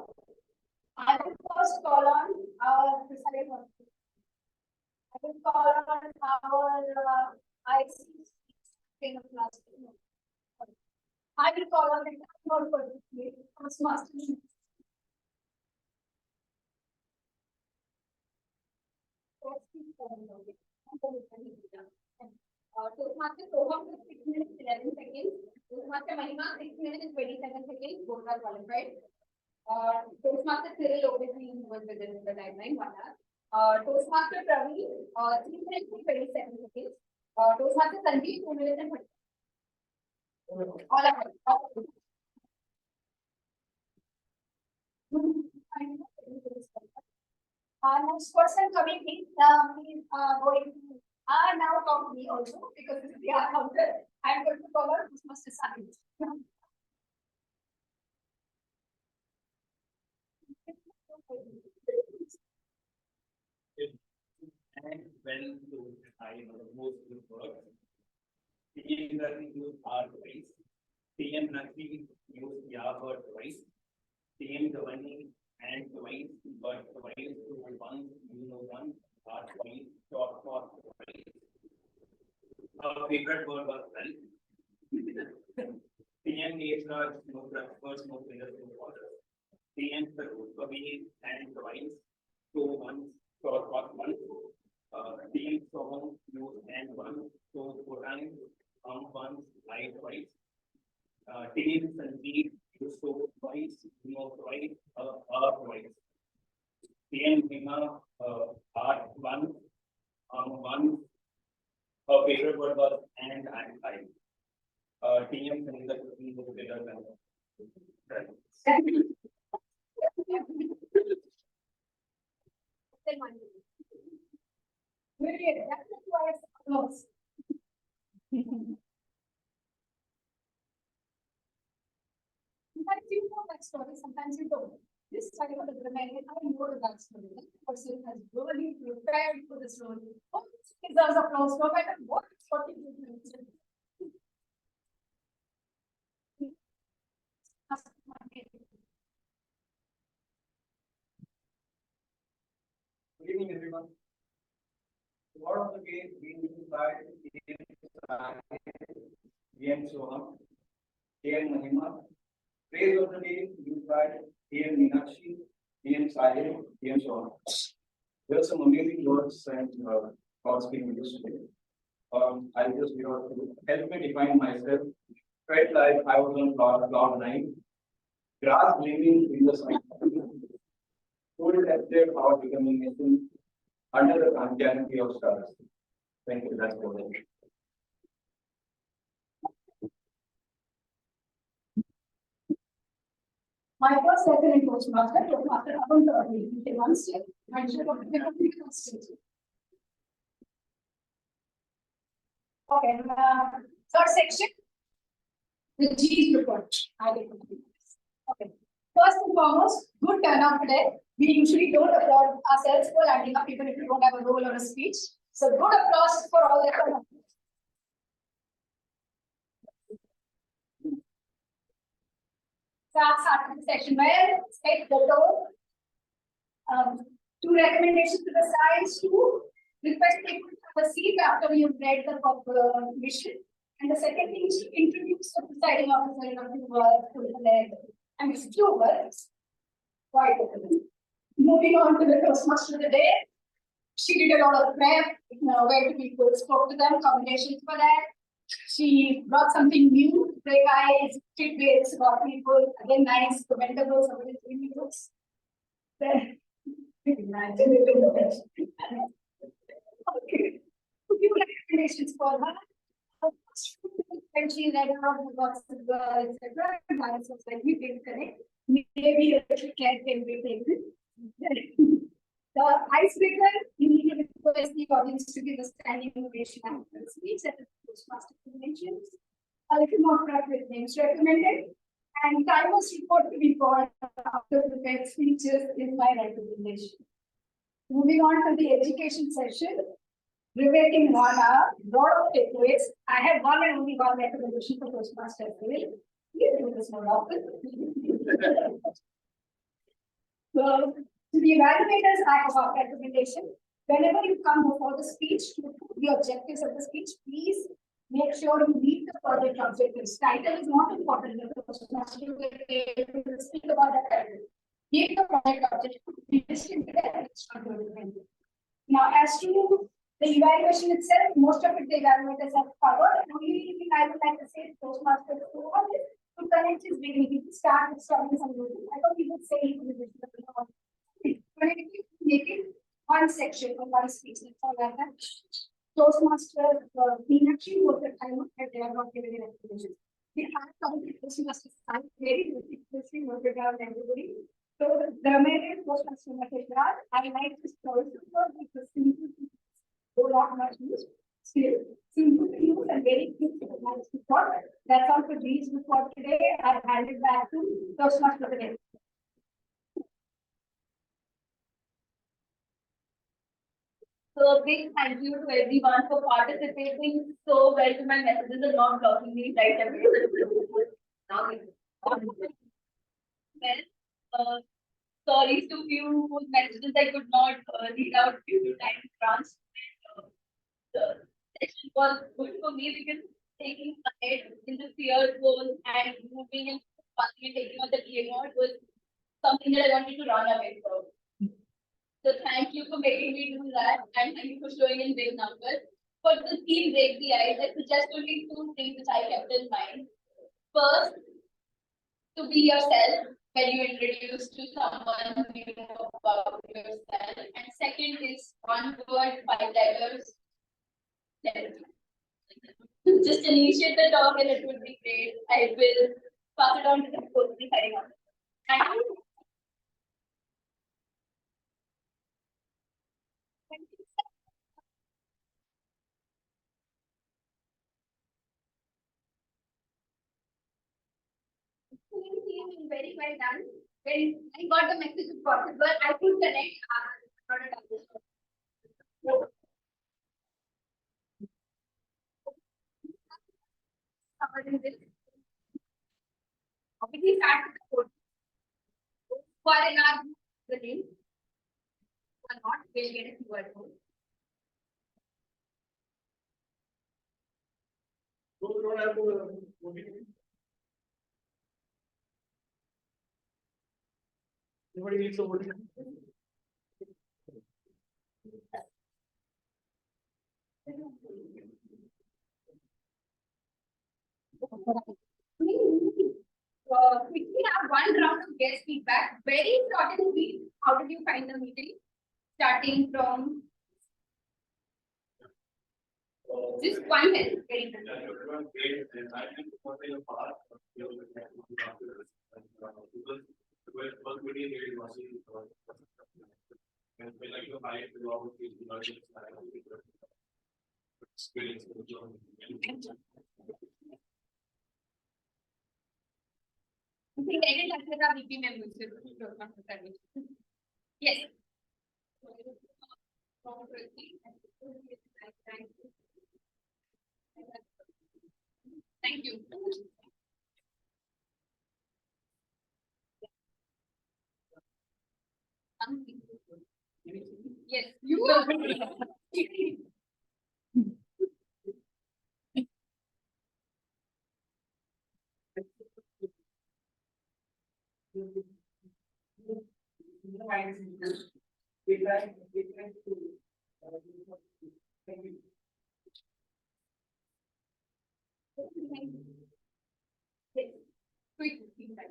I will first call on our presiding. I will call on our IC trainer class. I will call on the Toastmasters. Toastmaster Soham with 6 minutes 11 seconds. Toastmaster Mahima 6 minutes 27 seconds. Both are qualified. Toastmaster Cyril obviously was within the timeline 1 hour. Toastmaster Praveen 3 minutes 27 seconds. Toastmaster Sanjeev 2 minutes and 30. All of us. Next person coming in, he's going to now talk to me also because this is the counter. I'm going to call her Toastmaster Sanjeev. And when I most of the work, PM learning use R twice, PM nothing use ya word twice, PM governing and twice, but twice to once, once, R twice, short for twice. Our favorite word was well. PM needs no transfers, no fingers, no orders. PM the root for me and twice, so once, short for once. PM song use and one, so 4 times, once, light twice. PM Sanjeev use so twice, twice, twice. PM Hima art one, one. Her favorite word was and time. PM Sanjeev was better than that. Really, that's why it's close. Sometimes you know that story, sometimes you don't. This time of the remaining, I know that story. The person has really prepared for this role. Oh, it deserves applause no matter what you do. evening, everyone. The word of the day being used by AM Soham, AM Mahima. Praise of the day used by AM Meenakshi, AM Cyril, AM Soham. There are some amazing words and thoughts being used today. I'll just help me define myself. Felt like I was on cloud nine, grass gleaming in the sun. Full active power determination under the canopy of stars. Thank you. That's all. My first lesson in Toastmasters was after one step. And she got the stage. Okay, third section. The G's report. Okay. First and foremost, good turnout today. We usually don't applaud ourselves for landing up even if we don't have a role or a speech. So good applause for all that turnout. Start the session well, set the tone. Two recommendations to the sides. Two, request people to have a seat after you've read the mission. And the second thing is to introduce the presiding officer in a few words, and it's few words. Quite okay. Moving on to the Toastmaster of the day. She did a lot of prep, where people spoke to them, commendations for that. She brought something new, break eyes, tidbits about people, again, nice, commendable, some of the really books. Okay. A few recommendations for her. When she read about the gossip, etc., balance was like, we didn't connect. Maybe a little careful everything. The icebreaker, you need to request the audience to give a standing ovation after the speech at the Toastmaster conventions. A little more prep with names recommended. And timers report to be called after prepared speeches is my recommendation. Moving on to the education session. Rebating 1 hour, lot of takeaways. I have one and only one recommendation for Toastmasters. You do this more often. So, to the evaluators, I have a recommendation. Whenever you come before the speech, to the objectives of the speech, please make sure you read the project objectives. Title is not important. Speak about the title. Read the project objectives. Now, as to the evaluation itself, most of it the evaluators have covered. The only thing I would like to say is Toastmasters to connect is beginning to start with some moving. I don't even say it make it one section or one speech. That's all I have. Toastmasters, Meenakshi was the time that they are not giving an explanation. We have some Toastmasters very difficultly noted down everybody. So the remaining Toastmasters I like this story because simple do not much use. Still, simple to use and very quick to report. That's all for these report today. I'll hand it back to Toastmasters again. So a big thank you to everyone for participating so well to my messages and not blocking me right away. Well, sorry to few messages I could not read out due to time crunch. The session was good for me because taking ahead in the fear zone and moving and passing and taking on the PA was something that I wanted to run away from. So thank you for making me do that, and thank you for showing in big numbers. For the theme break the ice, I suggest only two things which I kept in mind. First, to be yourself when you introduce to someone new about yourself. And second is one word, 5 letters. Just initiate the talk and it would be great. I will pass it on to the person deciding on it. Thank you. Very well done. When I got the message if possible, I could connect. Obviously, start with the code. For in our the name, are not we'll get a QR code. Those don't have to. Nobody needs to vote. We have one round of guest feedback. Very importantly, how did you find the meeting? Starting from just one minute. Very important. I think I didn't have the VP members. Yes. Thank you. Yes, you are. Yes. Quick feedback.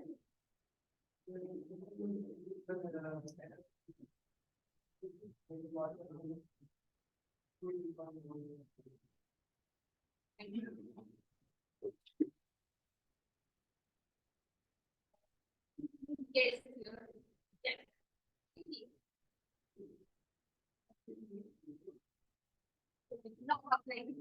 Thank you. Yes. Yes. Not applying.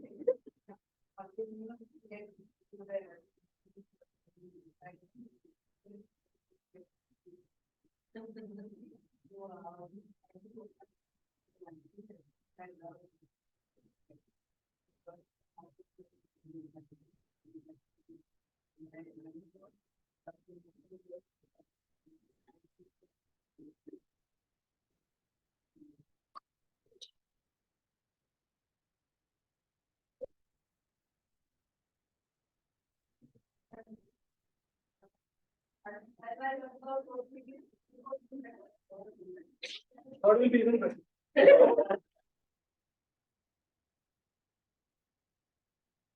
How do we begin?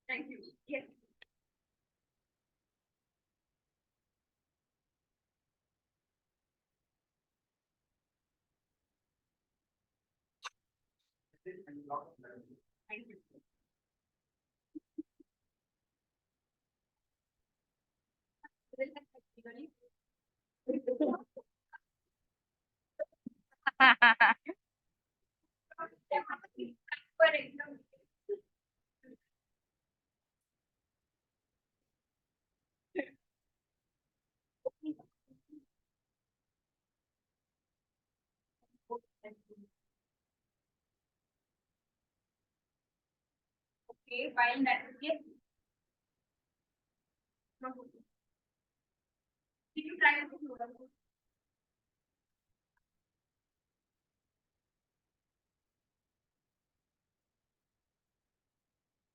Thank you. Yes. Thank you. Okay, while that is yes. Did you try to do that?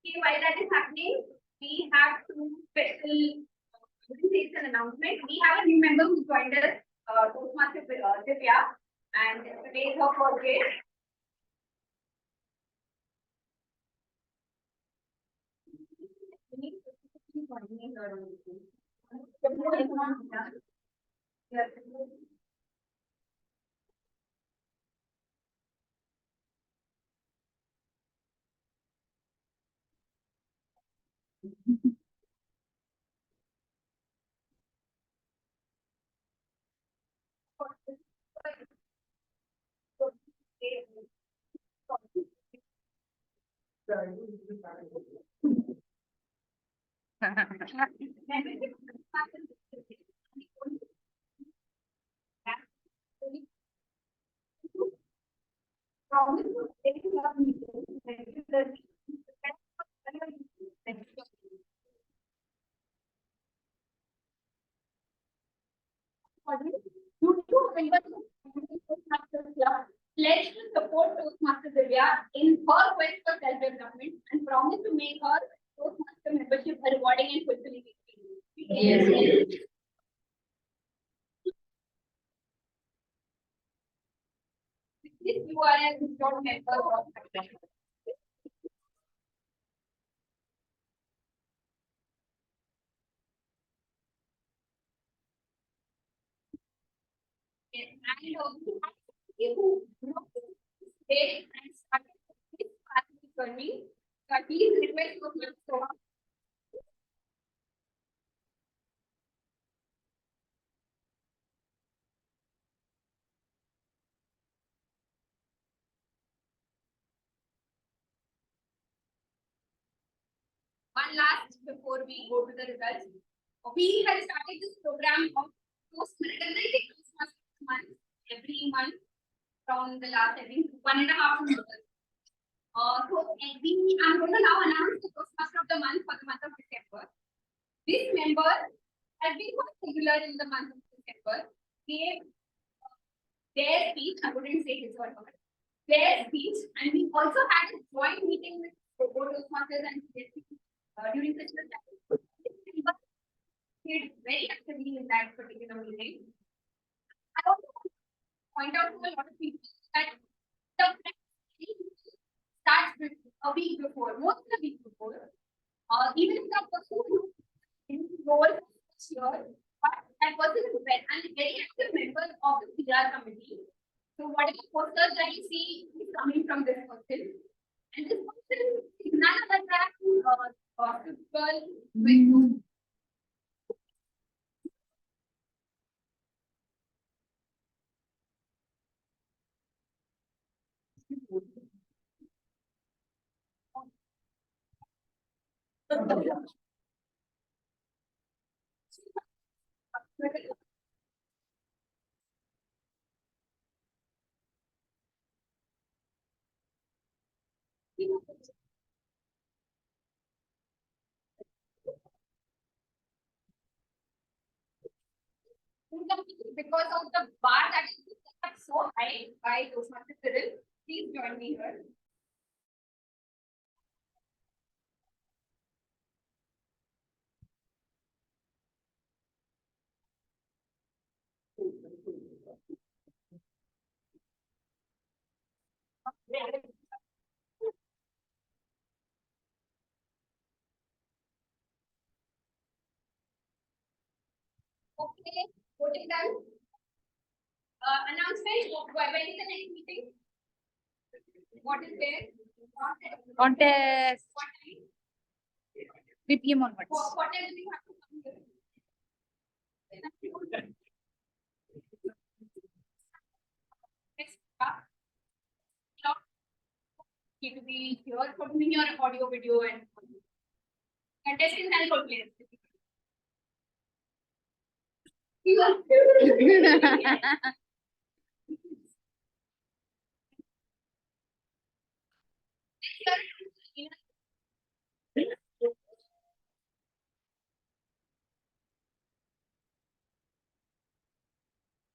Okay, while that is happening, we have two special it's an announcement. We have a new member who joined us, Toastmasters Divya, and today is her first day. pledged to support Toastmasters India in her quest for self-development and promised to make her Toastmaster membership a rewarding and fulfilling experience. Yes. This URL is not member of Yes, and who stayed and started this pathway journey, please request for so one last before we go to the results. We have started this program of recognizing Toastmasters month every month from the last, I think, 1.5 months. So I'm going to now announce the Toastmaster of the month for the month of December. This member has been quite regular in the month of December. Gave their speech, I wouldn't say his or her, their speech, and we also had a joint meeting with Toastmasters and during Christmas time. Did very actively in that particular meeting. I also want to point out to a lot of people that the starts a week before, most of the week before. Even if that person in role this year, but that person is and a very active member of the PR committee. So whatever posters that you see is coming from this person. And this person is none other than girl with because of the bar that is set up so high by Toastmasters Cyril. Please join me here. Okay, voting done. Announcement. When is the next meeting? What is there? Contest. What time? 3 p.m. onwards. What time do you have to come here? Next, to be here for doing your audio, video, and contestants and role players. You are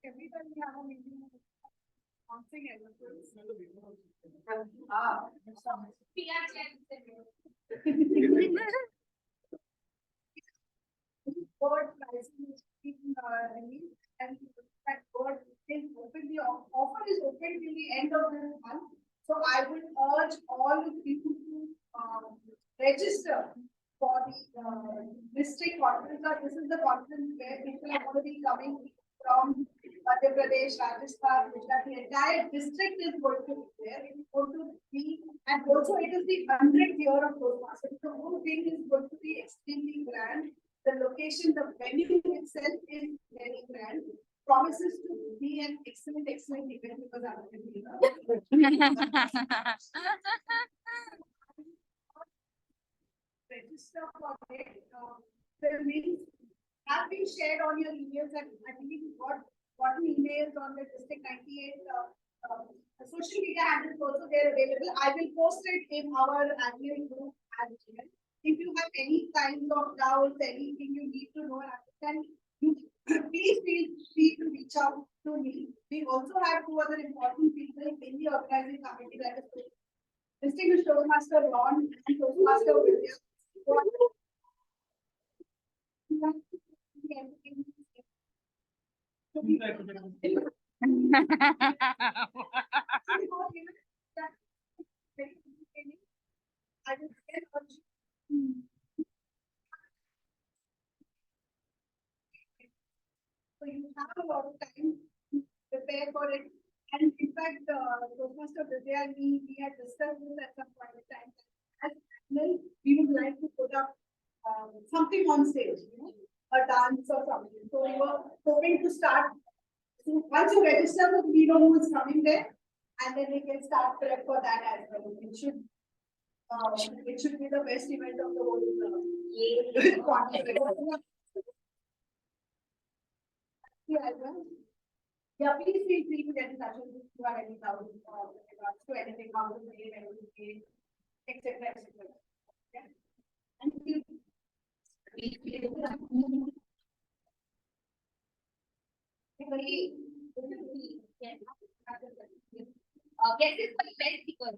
every time we have a meeting, announcing everything. Board pricing is being released, and that board is open. The offer is open till the end of this month. So I would urge all the people to register for the district conference. This is the conference where people are going to be coming from Madhya Pradesh, Rajasthan, Gujarat. The entire district is going to be there. It is going to be, and also it is the 100th year of Toastmasters. The whole thing is going to be extremely grand. The location, the venue itself is very grand. Promises to be an excellent event because I'm going to be register for it. The links have been shared on your emails, and I believe you got emails on the District 98 social media handles also they're available. I will post it in our admin group as well. If you have any kinds of doubts, anything you need to know, then you please feel free to reach out to me. We also have two other important people in the organizing committee, that is distinguished Toastmaster Ron and Toastmaster William. I will get on. So you have a lot of time to prepare for it. And in fact, Toastmaster Vidya and me, we had discussed this at some point in time. As panel, we would like to put up something on stage, a dance or something. So we were hoping to start. So once you register, we know who is coming there, and then we can start prep for that as well. It should be the best event of the whole conference. Yeah, please feel free to get in touch with me if you have any doubts regards to anything, how to behave, and to behave, etc. etc. Yeah. And you. Guesses for the best speaker.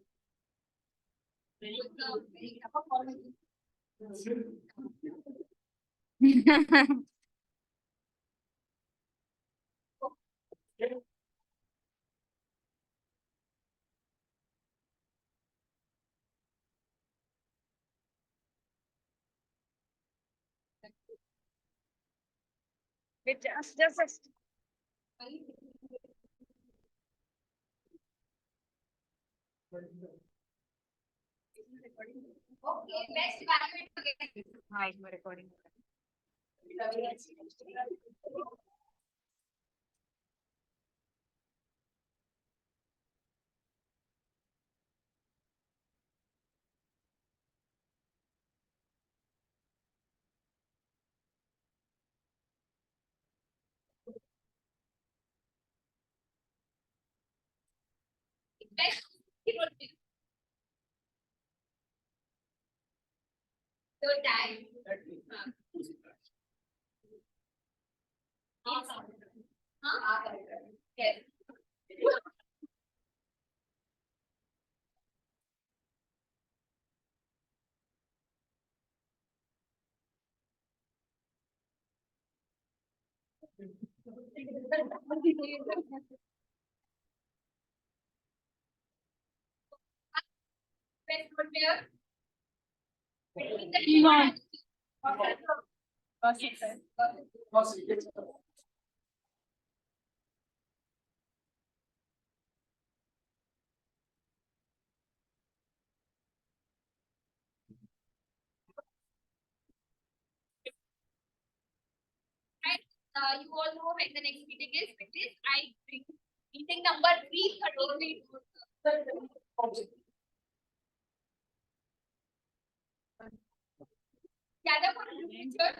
Wait, just. Okay, best environment to get. Hi, we're recording. Best hero. So time. Yes. Best footwear. Between the team and right. You all know when the next meeting is, which is I think meeting number 333. Yeah, the picture.